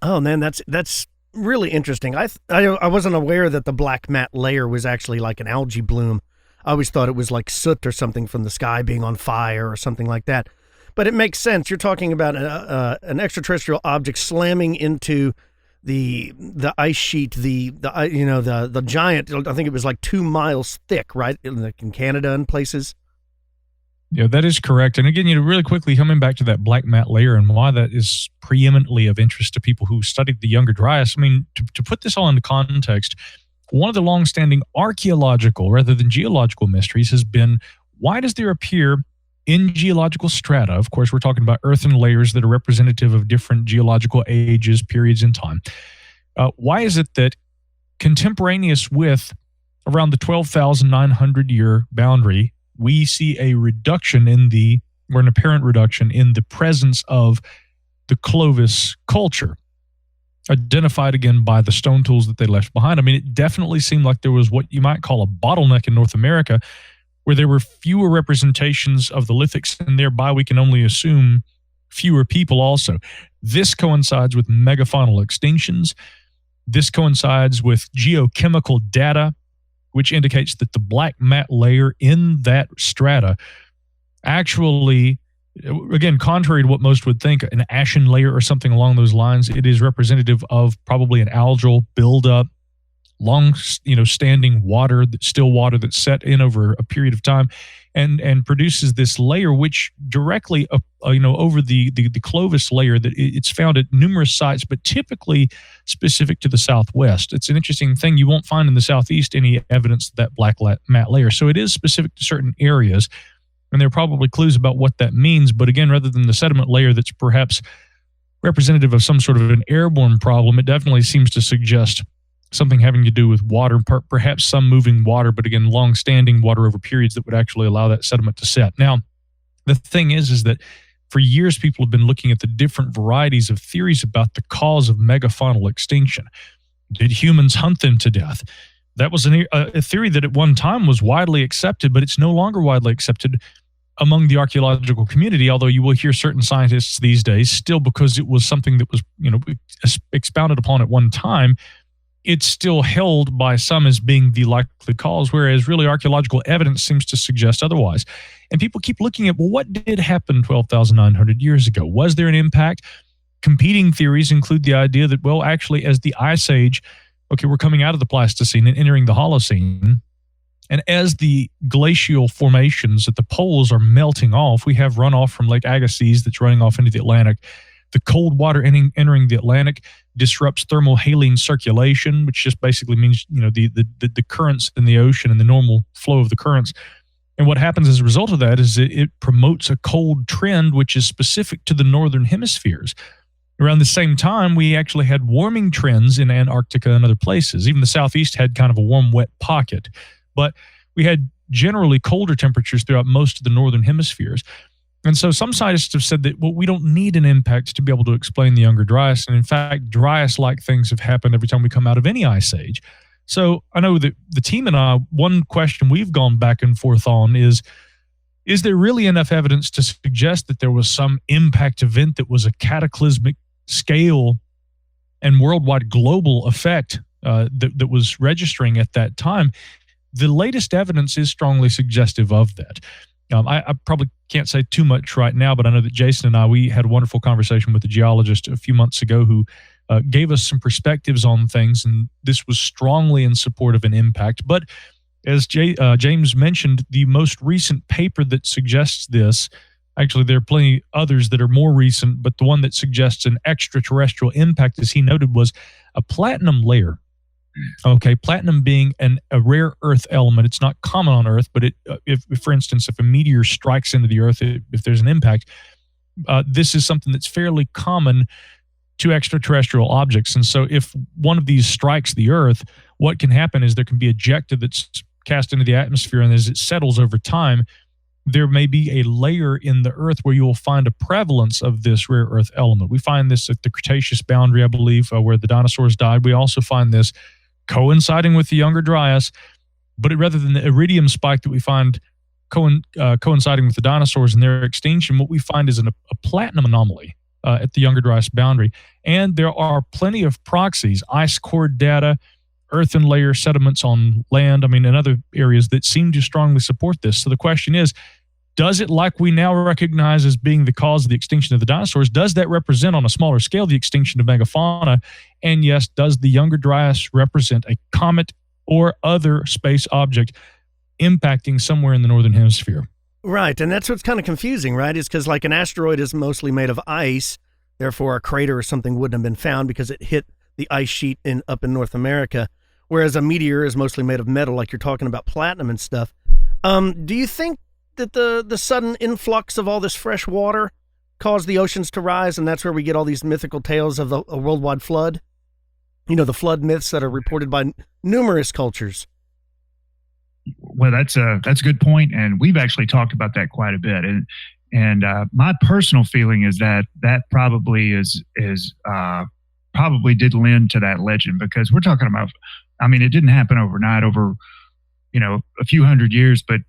Oh man, that's really interesting. I wasn't aware that the black matte layer was actually like an algae bloom. I always thought it was like soot or something from the sky being on fire or something like that. But it makes sense. You're talking about an extraterrestrial object slamming into the ice sheet, the giant. I think it was like 2 miles thick, right, in Canada and places. Yeah, that is correct. And again, really quickly coming back to that black mat layer and why that is preeminently of interest to people who studied the Younger Dryas. I mean, to put this all into context, one of the longstanding archaeological rather than geological mysteries has been, why does there appear in geological strata, of course, we're talking about earthen layers that are representative of different geological ages, periods in time. Why is it that contemporaneous with around the 12,900 year boundary, we see a reduction or an apparent reduction in the presence of the Clovis culture, identified again by the stone tools that they left behind? I mean, it definitely seemed like there was what you might call a bottleneck in North America, where there were fewer representations of the lithics, and thereby we can only assume fewer people also. This coincides with megafaunal extinctions. This coincides with geochemical data, which indicates that the black mat layer in that strata actually, again, contrary to what most would think, an ashen layer or something along those lines, it is representative of probably an algal buildup, long, standing water, still water that's set in over a period of time, and produces this layer, which directly, over the Clovis layer, that it's found at numerous sites, but typically specific to the Southwest. It's an interesting thing. You won't find in the Southeast any evidence of that black mat layer. So it is specific to certain areas, and there are probably clues about what that means. But again, rather than the sediment layer that's perhaps representative of some sort of an airborne problem, it definitely seems to suggest something having to do with water, perhaps some moving water, but again, long-standing water over periods that would actually allow that sediment to set. Now, the thing is that for years, people have been looking at the different varieties of theories about the cause of megafaunal extinction. Did humans hunt them to death? That was a theory that at one time was widely accepted, but it's no longer widely accepted among the archaeological community, although you will hear certain scientists these days still, because it was something that was expounded upon at one time, it's still held by some as being the likely cause, whereas really archaeological evidence seems to suggest otherwise. And people keep looking at, well, what did happen 12,900 years ago? Was there an impact? Competing theories include the idea that, well, actually, as the Ice Age, we're coming out of the Pleistocene and entering the Holocene, and as the glacial formations at the poles are melting off, we have runoff from Lake Agassiz that's running off into the Atlantic. The cold water entering the Atlantic disrupts thermohaline circulation, which just basically means, the currents in the ocean and the normal flow of the currents. And what happens as a result of that is it promotes a cold trend, which is specific to the northern hemispheres. Around the same time, we actually had warming trends in Antarctica and other places. Even the Southeast had kind of a warm, wet pocket. But we had generally colder temperatures throughout most of the northern hemispheres. And so some scientists have said that, well, we don't need an impact to be able to explain the Younger Dryas. And in fact, Dryas-like things have happened every time we come out of any ice age. So I know that the team and I, one question we've gone back and forth on is there really enough evidence to suggest that there was some impact event that was a cataclysmic scale and worldwide global effect that was registering at that time? The latest evidence is strongly suggestive of that. I probably can't say too much right now, but I know that Jason and I, we had a wonderful conversation with a geologist a few months ago who gave us some perspectives on things, and this was strongly in support of an impact. But as James mentioned, the most recent paper that suggests this, actually there are plenty others that are more recent, but the one that suggests an extraterrestrial impact, as he noted, was a platinum layer. Okay, platinum being a rare earth element. It's not common on Earth, but if for instance, if a meteor strikes into the Earth, if there's an impact, this is something that's fairly common to extraterrestrial objects. And so if one of these strikes the Earth, what can happen is there can be ejecta that's cast into the atmosphere, and as it settles over time, there may be a layer in the Earth where you will find a prevalence of this rare earth element. We find this at the Cretaceous boundary, I believe, where the dinosaurs died. We also find this coinciding with the Younger Dryas, but rather than the iridium spike that we find coinciding with the dinosaurs and their extinction, what we find is a platinum anomaly at the Younger Dryas boundary. And there are plenty of proxies, ice core data, earthen layer sediments on land, and other areas that seem to strongly support this. So the question is, Does it, like we now recognize as being the cause of the extinction of the dinosaurs, does that represent on a smaller scale the extinction of megafauna? And yes, does the Younger Dryas represent a comet or other space object impacting somewhere in the northern hemisphere? Right, and that's what's kind of confusing, right? Is because like an asteroid is mostly made of ice, therefore a crater or something wouldn't have been found because it hit the ice sheet up in North America, whereas a meteor is mostly made of metal, like you're talking about platinum and stuff. Do you think that the sudden influx of all this fresh water caused the oceans to rise, and that's where we get all these mythical tales of a worldwide flood? You know, the flood myths that are reported by numerous cultures. Well, that's a good point, and we've actually talked about that quite a bit. And my personal feeling is that probably probably did lend to that legend, because we're talking about, I mean, it didn't happen overnight, over a few hundred years, but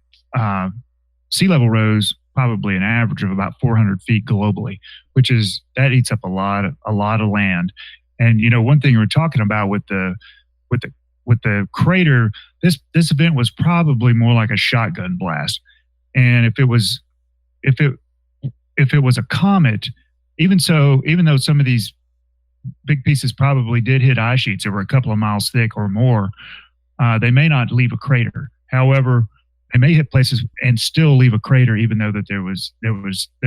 sea level rose probably an average of about 400 feet globally, that eats up a lot of land. And one thing we're talking about with the crater, this event was probably more like a shotgun blast. And if it was a comet, even though some of these big pieces probably did hit ice sheets that were a couple of miles thick or more, they may not leave a crater. However, they may hit places and still leave a crater, even though that there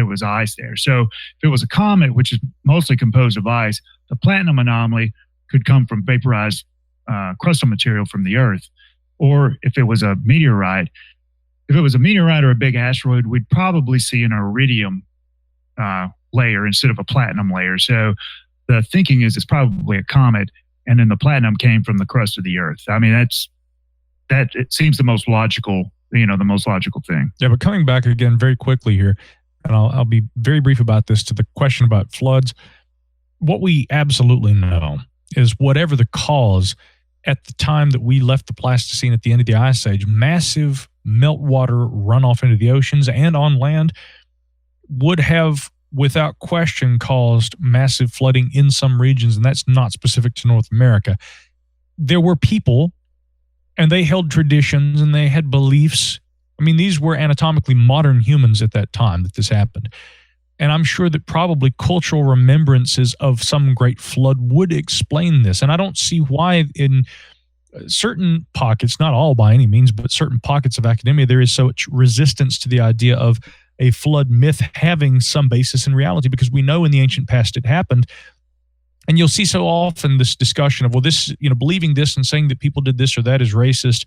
was ice there. So if it was a comet, which is mostly composed of ice, the platinum anomaly could come from vaporized crustal material from the Earth. Or if it was a meteorite or a big asteroid, we'd probably see an iridium layer instead of a platinum layer. So the thinking is it's probably a comet, and then the platinum came from the crust of the Earth. I mean, it seems the most logical thing. Yeah, but coming back again very quickly here, and I'll be very brief about this, to the question about floods. What we absolutely know is whatever the cause, at the time that we left the Pleistocene at the end of the Ice Age, massive meltwater runoff into the oceans and on land would have, without question, caused massive flooding in some regions, and that's not specific to North America. There were people, and they held traditions, and they had beliefs. I mean, these were anatomically modern humans at that time that this happened. And I'm sure that probably cultural remembrances of some great flood would explain this. And I don't see why in certain pockets, not all by any means, but certain pockets of academia, there is such resistance to the idea of a flood myth having some basis in reality, because we know in the ancient past it happened. And you'll see so often this discussion of, well, this, believing this and saying that people did this or that is racist.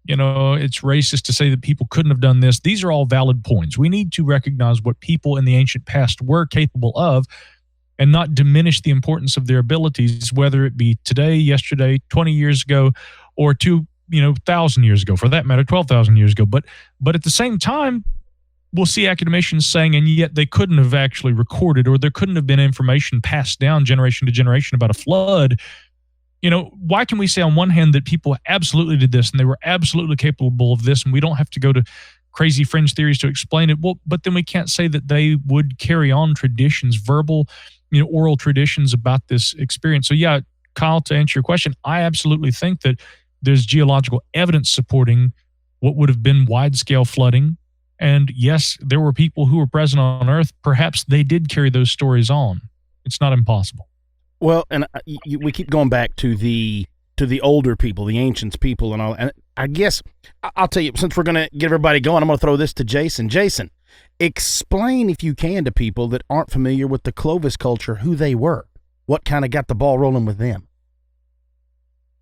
It's racist to say that people couldn't have done this. These are all valid points. We need to recognize what people in the ancient past were capable of and not diminish the importance of their abilities, whether it be today, yesterday, 20 years ago, or 1,000 years ago, for that matter, 12,000 years ago. But at the same time, we'll see academicians saying, and yet they couldn't have actually recorded, or there couldn't have been information passed down generation to generation about a flood. Why can we say on one hand that people absolutely did this and they were absolutely capable of this, and we don't have to go to crazy fringe theories to explain it? Well, but then we can't say that they would carry on traditions, verbal, oral traditions about this experience. So yeah, Kyle, to answer your question, I absolutely think that there's geological evidence supporting what would have been wide-scale flooding. And yes, there were people who were present on Earth. Perhaps they did carry those stories on. It's not impossible. Well, and we keep going back to the older people, the ancients people and all. And I guess I'll tell you, since we're going to get everybody going, I'm going to throw this to Jason. Jason, explain, if you can, to people that aren't familiar with the Clovis culture, who they were. What kind of got the ball rolling with them?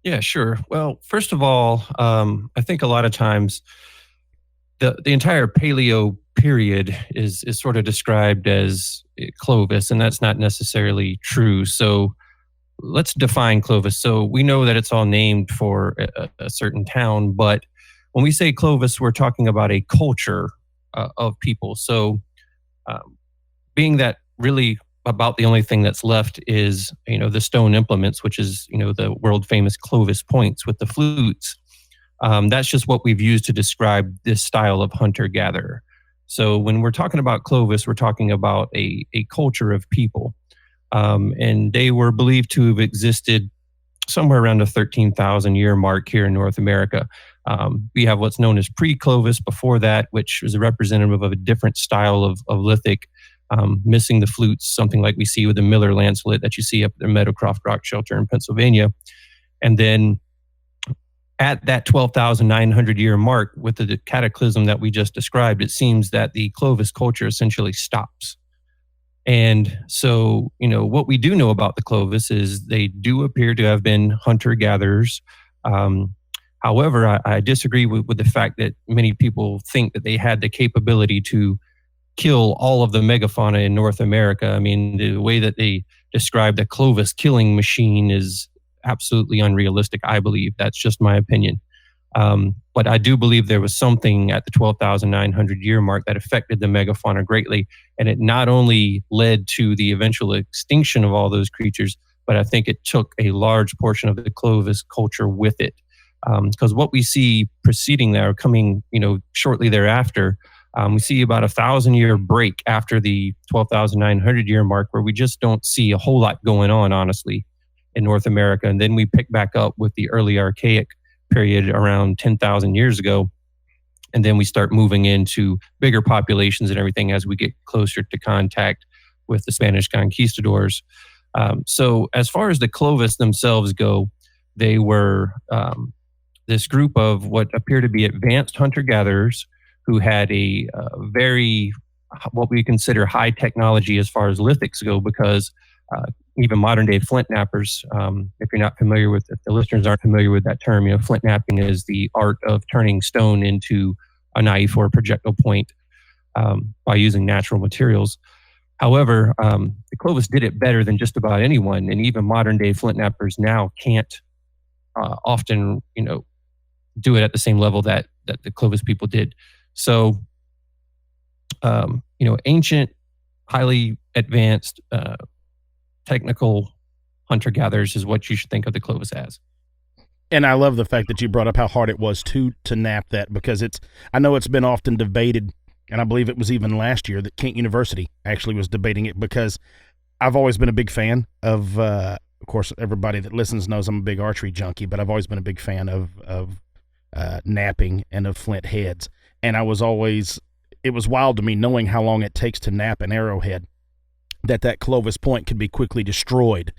Yeah, sure. Well, first of all, I think a lot of times the entire Paleo period is sort of described as Clovis, and that's not necessarily true. So let's define Clovis. So we know that it's all named for a certain town, but when we say Clovis, we're talking about a culture of people. So being that really about the only thing that's left is, the stone implements, which is, the world famous Clovis points with the flutes. That's just what we've used to describe this style of hunter-gatherer. So when we're talking about Clovis, we're talking about a culture of people. And they were believed to have existed somewhere around the 13,000 year mark here in North America. We have what's known as pre-Clovis before that, which is a representative of a different style of lithic, missing the flutes, something like we see with the Miller lancelet that you see up at the Meadowcroft Rock Shelter in Pennsylvania. And then at that 12,900 year mark with the cataclysm that we just described, it seems that the Clovis culture essentially stops. And so, what we do know about the Clovis is they do appear to have been hunter-gatherers. However, I disagree with the fact that many people think that they had the capability to kill all of the megafauna in North America. I mean, the way that they describe the Clovis killing machine is absolutely unrealistic, I believe. That's just my opinion. But I do believe there was something at the 12,900 year mark that affected the megafauna greatly. And it not only led to the eventual extinction of all those creatures, but I think it took a large portion of the Clovis culture with it. Because what we see preceding that, or coming, shortly thereafter, we see about 1,000-year break after the 12,900 year mark, where we just don't see a whole lot going on, honestly, in North America. And then we pick back up with the early Archaic period around 10,000 years ago. And then we start moving into bigger populations and everything as we get closer to contact with the Spanish conquistadors. So as far as the Clovis themselves go, they were this group of what appear to be advanced hunter-gatherers who had a very, what we consider high technology as far as lithics go, because even modern day flint knappers, if you're not familiar with, if the listeners aren't familiar with that term, flint knapping is the art of turning stone into a knife or a projectile point by using natural materials. However, the Clovis did it better than just about anyone, and even modern day flint knappers now can't often, do it at the same level that the Clovis people did. So, ancient, highly advanced, technical hunter-gatherers is what you should think of the Clovis as. And I love the fact that you brought up how hard it was to nap that, because I know it's been often debated, and I believe it was even last year that Kent University actually was debating it, because I've always been a big fan of course, everybody that listens knows I'm a big archery junkie, but I've always been a big fan of napping and of flint heads. And it was wild to me, knowing how long it takes to nap an arrowhead, that Clovis point could be quickly destroyed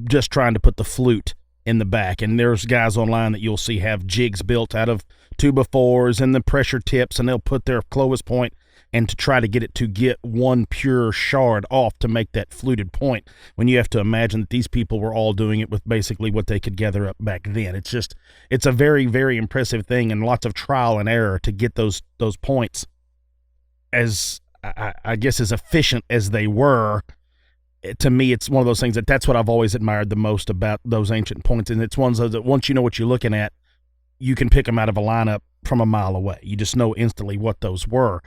just trying to put the flute in the back. And there's guys online that you'll see have jigs built out of 2x4s and the pressure tips, and they'll put their Clovis point and to try to get it to get one pure shard off to make that fluted point, when you have to imagine that these people were all doing it with basically what they could gather up back then. It's a very, very impressive thing, and lots of trial and error to get those points as, I guess, as efficient as they were. To me, it's one of those things that's what I've always admired the most about those ancient points. And it's ones that once you know what you're looking at, you can pick them out of a lineup from a mile away. You just know instantly what those were.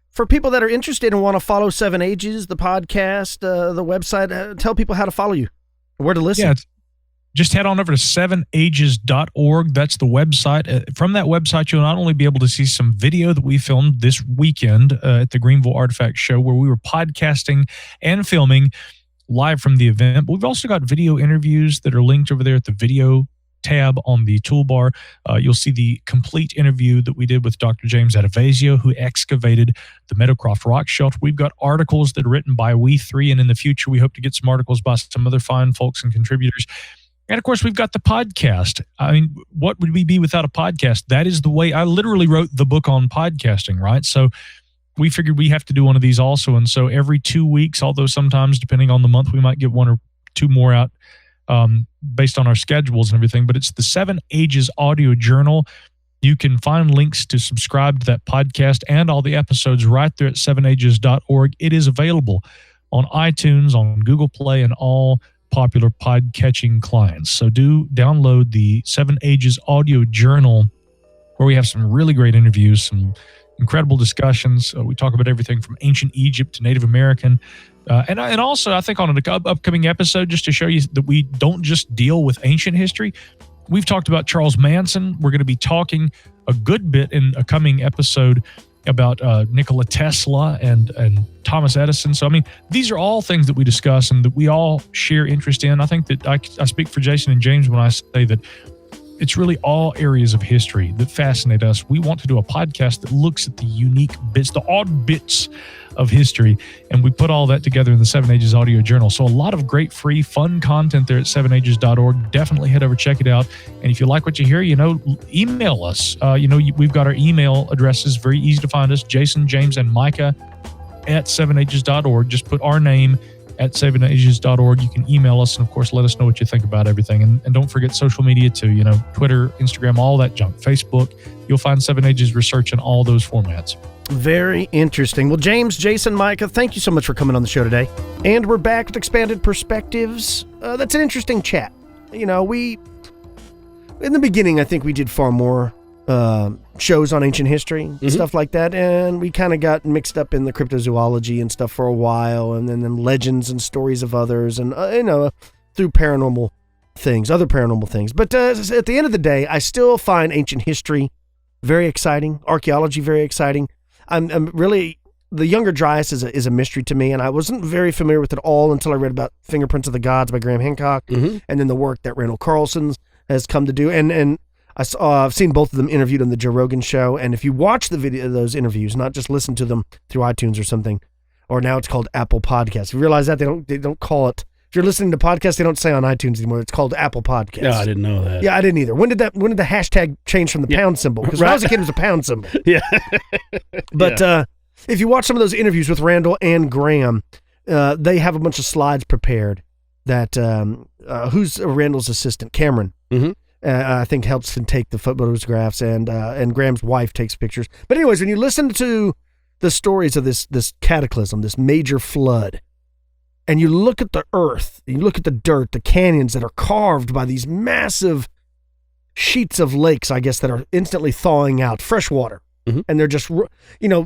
For people that are interested and want to follow Seven Ages, the podcast, the website, tell people how to follow you, where to listen. Yeah, just head on over to sevenages.org. That's the website. From that website, you'll not only be able to see some video that we filmed this weekend at the Greenville Artifact Show, where we were podcasting and filming live from the event, but we've also got video interviews that are linked over there at the video tab on the toolbar. You'll see the complete interview that we did with Dr. James Adavasio, who excavated the Meadowcroft Rock Shelter. We've got articles that are written by we three, and in the future, we hope to get some articles by some other fine folks and contributors. And of course, we've got the podcast. I mean, what would we be without a podcast? That is the way. I literally wrote the book on podcasting, right? So we figured we have to do one of these also. And so every 2 weeks, although sometimes depending on the month, we might get one or two more out based on our schedules and everything, but it's the Seven Ages audio journal. You can find links to subscribe to that podcast and all the episodes right there at sevenages.org. It is available on iTunes, on Google Play, and all popular pod-catching clients. So do download the Seven Ages audio journal, where we have some really great interviews, some incredible discussions. We talk about everything from ancient Egypt to Native American. And also, I think on an upcoming episode, just to show you that we don't just deal with ancient history, we've talked about Charles Manson. We're going to be talking a good bit in a coming episode about Nikola Tesla and Thomas Edison. So, I mean, these are all things that we discuss and that we all share interest in. I think that I speak for Jason and James when I say that it's really all areas of history that fascinate us. We want to do a podcast that looks at the unique bits, the odd bits of history, and we put all that together in the 7 Ages Audio Journal. So a lot of great, free, fun content there at 7ages.org. Definitely head over, check it out. And if you like what you hear, email us. We've got our email addresses, very easy to find us, Jason, James, and Micah at 7ages.org. Just put our name at 7ages.org. You can email us, and of course, let us know what you think about everything. And don't forget social media too, Twitter, Instagram, all that junk, Facebook. You'll find 7 Ages Research in all those formats. Very interesting. Well, James, Jason, Micah, thank you so much for coming on the show today. And we're back with Expanded Perspectives. That's an interesting chat. In the beginning, I think we did far more shows on ancient history, stuff like that, and we kind of got mixed up in the cryptozoology and stuff for a while, and then legends and stories of others, and through paranormal things, other paranormal things. But at the end of the day, I still find ancient history very exciting, archaeology very exciting. I'm really, the Younger Dryas is a mystery to me, and I wasn't very familiar with it all until I read about Fingerprints of the Gods by Graham Hancock, and then the work that Randall Carlson has come to do, and I've seen both of them interviewed on the Joe Rogan show, and if you watch the video of those interviews, not just listen to them through iTunes or something, or now it's called Apple Podcasts. You realize that they don't call it. If you're listening to podcasts, they don't say on iTunes anymore. It's called Apple Podcasts. No, I didn't know that. Yeah, I didn't either. When did the hashtag change from the pound symbol? Because when I was a kid, it was a pound symbol. Yeah. But if you watch some of those interviews with Randall and Graham, they have a bunch of slides prepared that who's Randall's assistant, Cameron. I think helps him take the photographs, and Graham's wife takes pictures. But anyways, when you listen to the stories of this cataclysm, this major flood, and you look at the earth, you look at the dirt, the canyons that are carved by these massive sheets of lakes, I guess, that are instantly thawing out, fresh water. And they're just, I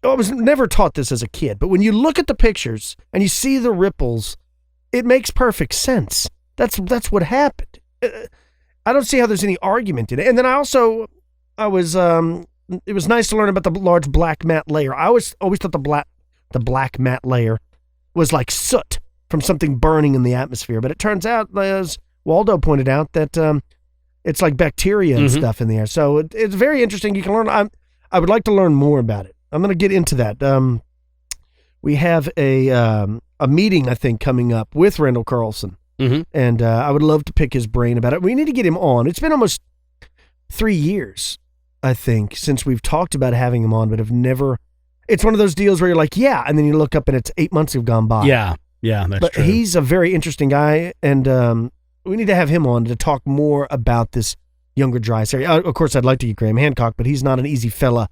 was never taught this as a kid, but when you look at the pictures and you see the ripples, it makes perfect sense. That's what happened. I don't see how there's any argument in it. And then it was nice to learn about the large black mat layer. I always thought the black mat layer was like soot from something burning in the atmosphere. But it turns out, as Waldo pointed out, that it's like bacteria and stuff in the air. So it's very interesting. You can learn. I would like to learn more about it. I'm going to get into that. We have a meeting, I think, coming up with Randall Carlson. And I would love to pick his brain about it. We need to get him on. It's been almost 3 years, I think, since we've talked about having him on, but have never. It's one of those deals where you're like, yeah, and then you look up and it's 8 months have gone by. Yeah, that's true. But he's a very interesting guy, and we need to have him on to talk more about this Younger Dryas area. Of course, I'd like to get Graham Hancock, but he's not an easy fella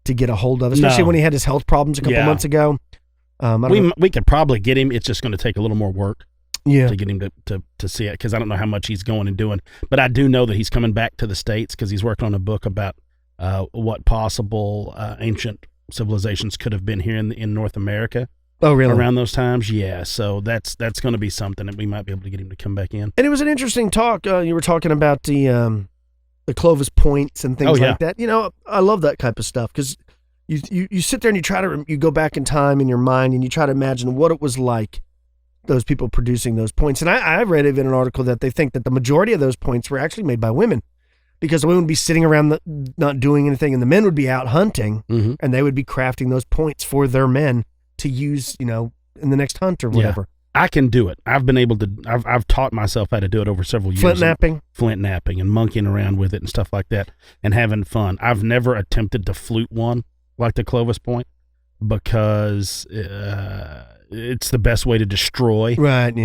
to get a hold of, especially when he had his health problems a couple months ago. We could probably get him. It's just going to take a little more work. Yeah. To get him to see it, because I don't know how much he's going and doing, but I do know that he's coming back to the States because he's working on a book about what possible ancient civilizations could have been here in North America. Oh, really? Around those times, yeah. So that's going to be something that we might be able to get him to come back in. And it was an interesting talk. You were talking about the Clovis points and things like that. I love that type of stuff because you sit there and you go back in time in your mind and you try to imagine what it was like. Those people producing those points. And I read in an article that they think that the majority of those points were actually made by women because the women would be sitting around not doing anything and the men would be out hunting and they would be crafting those points for their men to use, in the next hunt or whatever. Yeah, I can do it. I've been able to, I've taught myself how to do it over several years. Flint napping and monkeying around with it and stuff like that and having fun. I've never attempted to flute one like the Clovis point because, it's the best way to destroy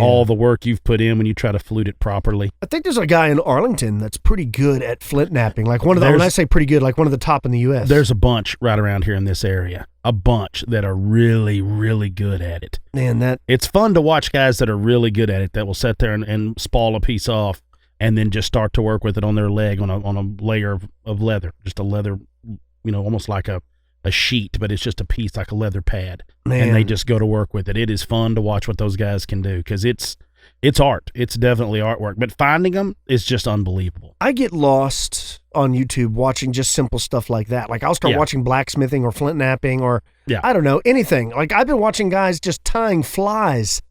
all the work you've put in when you try to flute it properly. I think there's a guy in Arlington that's pretty good at flint napping. Like when I say pretty good, like one of the top in the U.S. There's a bunch right around here in this area. A bunch that are really, really good at it. Man, it's fun to watch guys that are really good at it that will sit there and spall a piece off and then just start to work with it on their leg on a layer of leather. Just a leather, almost like a sheet, but it's just a piece like a leather pad. Man. And they just go to work with it. It is fun to watch what those guys can do because it's art. It's definitely artwork, but finding them is just unbelievable. I get lost on YouTube watching just simple stuff like that. Like I'll start watching blacksmithing or flint napping or I don't know, anything. Like I've been watching guys just tying flies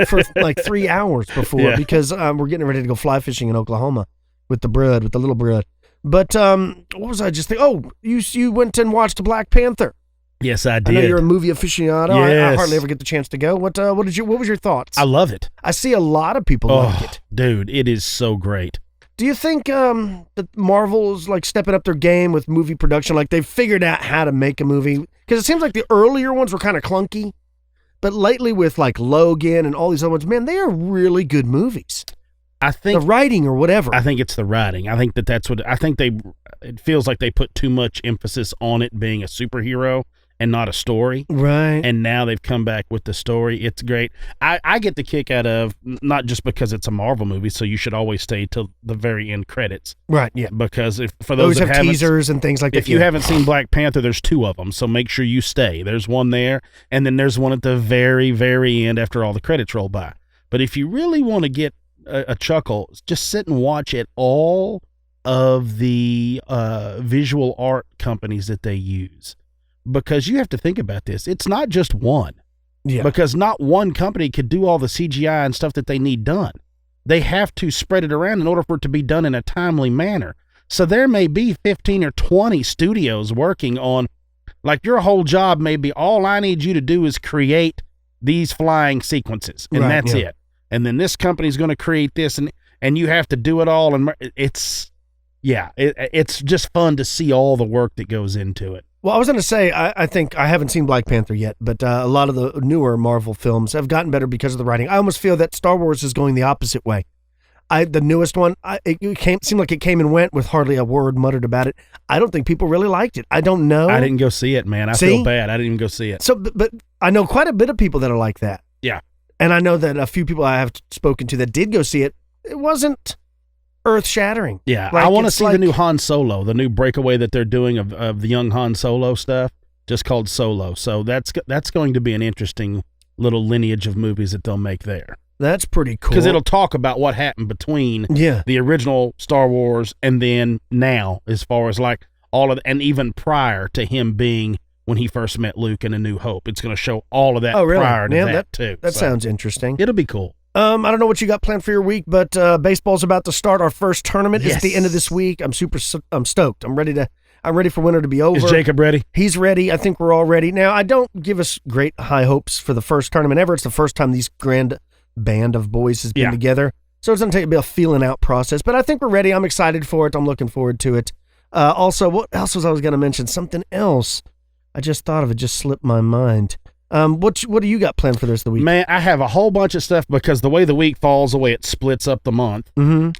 for like 3 hours before because we're getting ready to go fly fishing in Oklahoma. with the little brood. But what was I just thinking? Oh, you went and watched Black Panther. Yes, I did. I know you're a movie aficionado. Yes. I hardly ever get the chance to go. What was your thoughts? I love it. I see a lot of people like it. Dude, it is so great. Do you think that Marvel's like stepping up their game with movie production? Like they've figured out how to make a movie? Because it seems like the earlier ones were kind of clunky, but lately with like Logan and all these other ones, man, they are really good movies. I think the writing or whatever. I think it's the writing. I think that's what I think it feels like they put too much emphasis on it being a superhero and not a story. Right. And now they've come back with the story. It's great. I get the kick out of, not just because it's a Marvel movie, so you should always stay till the very end credits. Right, yeah. Because for those those that have haven't, teasers and things like that. if you haven't seen Black Panther, there's 2 of them, so make sure you stay. There's one there, and then there's one at the very, very end after all the credits roll by. But if you really want to get a chuckle, just sit and watch it all of the visual art companies that they use. Because you have to think about this. It's not just one. Yeah. Because not one company could do all the CGI and stuff that they need done. They have to spread it around in order for it to be done in a timely manner. So there may be 15 or 20 studios working on, like your whole job may be, all I need you to do is create these flying sequences. And that's it. And then this company's going to create this and you have to do it all. And it's just fun to see all the work that goes into it. Well, I was going to say, I think I haven't seen Black Panther yet, but a lot of the newer Marvel films have gotten better because of the writing. I almost feel that Star Wars is going the opposite way. The newest one, it seemed like it came and went with hardly a word muttered about it. I don't think people really liked it. I don't know. I didn't go see it, man. I feel bad. I didn't even go see it. So, but I know quite a bit of people that are like that. Yeah. And I know that a few people I have spoken to that did go see it. It wasn't earth-shattering. Yeah, like, I want to see the new Han Solo, the new breakaway that they're doing of the young Han Solo stuff, just called Solo. So that's going to be an interesting little lineage of movies that they'll make there. That's pretty cool. Because it'll talk about what happened between the original Star Wars and then now, as far as like all of, and even prior to him being when he first met Luke in A New Hope. It's going to show all of that prior to that too. That sounds interesting. It'll be cool. I don't know what you got planned for your week, but baseball's about to start. Our first tournament is at the end of this week. I'm stoked. I'm ready for winter to be over. Is Jacob ready? He's ready. I think we're all ready. Now, I don't give us great high hopes for the first tournament ever. It's the first time these grand band of boys has been together. So it's going to take a bit of feeling out process, but I think we're ready. I'm excited for it. I'm looking forward to it. Also, what else was I going to mention? Something else. I just thought of it, just slipped my mind. What do you got planned for the rest of the week? Man, I have a whole bunch of stuff because the way the week falls, the way it splits up the month,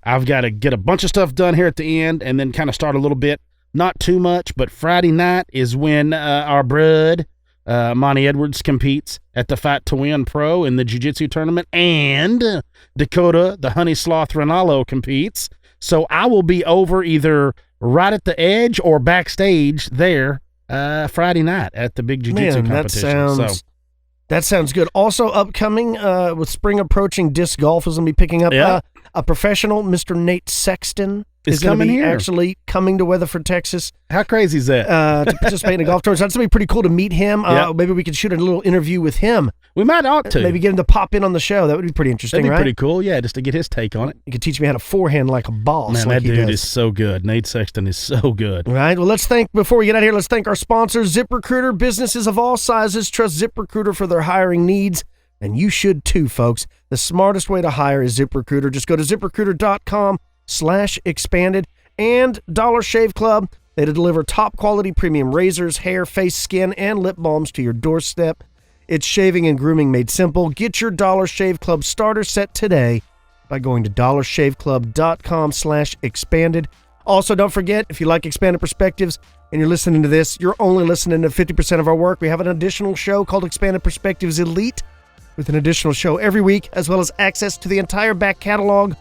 I've got to get a bunch of stuff done here at the end and then kind of start a little bit. Not too much, but Friday night is when our bud, Monty Edwards, competes at the Fight to Win Pro in the Jiu-Jitsu tournament, and Dakota, the Honey Sloth Rinaldo, competes. So I will be over either right at the edge or backstage there Friday night at the big jiu-jitsu competition. That sounds good. Also upcoming, with spring approaching, disc golf is going to be picking up. A professional, Mr. Nate Sexton, is going to be actually coming to Weatherford, Texas. How crazy is that? To participate in a golf tournament. So that's going to be pretty cool to meet him. Maybe we could shoot a little interview with him. We might ought to. Maybe get him to pop in on the show. That would be pretty interesting, That'd be pretty cool, just to get his take on it. You could teach me how to forehand like a boss. Man, that dude is so good. Nate Sexton is so good. All right. Well, before we get out of here, let's thank our sponsors, ZipRecruiter. Businesses of all sizes trust ZipRecruiter for their hiring needs. And you should too, folks. The smartest way to hire is ZipRecruiter. Just go to ZipRecruiter.com/expanded. And Dollar Shave Club. They deliver top quality premium razors, hair, face, skin, and lip balms to your doorstep. It's shaving and grooming made simple. Get your Dollar Shave Club starter set today by going to dollarshaveclub.com/expanded. Also, don't forget, if you like Expanded Perspectives and you're listening to this, you're only listening to 50% of our work. We have an additional show called Expanded Perspectives Elite with an additional show every week, as well as access to the entire back catalog.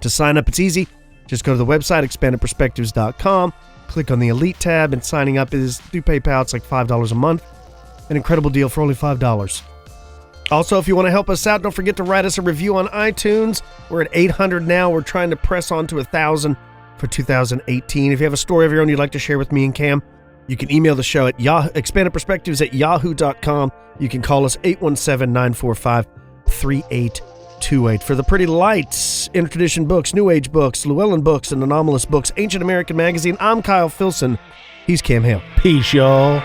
To sign up, it's easy. Just go to the website, expandedperspectives.com, click on the Elite tab, and signing up is through PayPal. It's like $5 a month. An incredible deal for only $5. Also, if you want to help us out, don't forget to write us a review on iTunes. We're at 800 now. We're trying to press on to 1,000 for 2018. If you have a story of your own you'd like to share with me and Cam, you can email the show at expandedperspectives@yahoo.com. You can call us 817-945-38 28. For the Pretty Lights, Intertradition Books, New Age Books, Llewellyn Books, and Anomalous Books, Ancient American Magazine, I'm Kyle Filson. He's Cam Hale. Peace, y'all.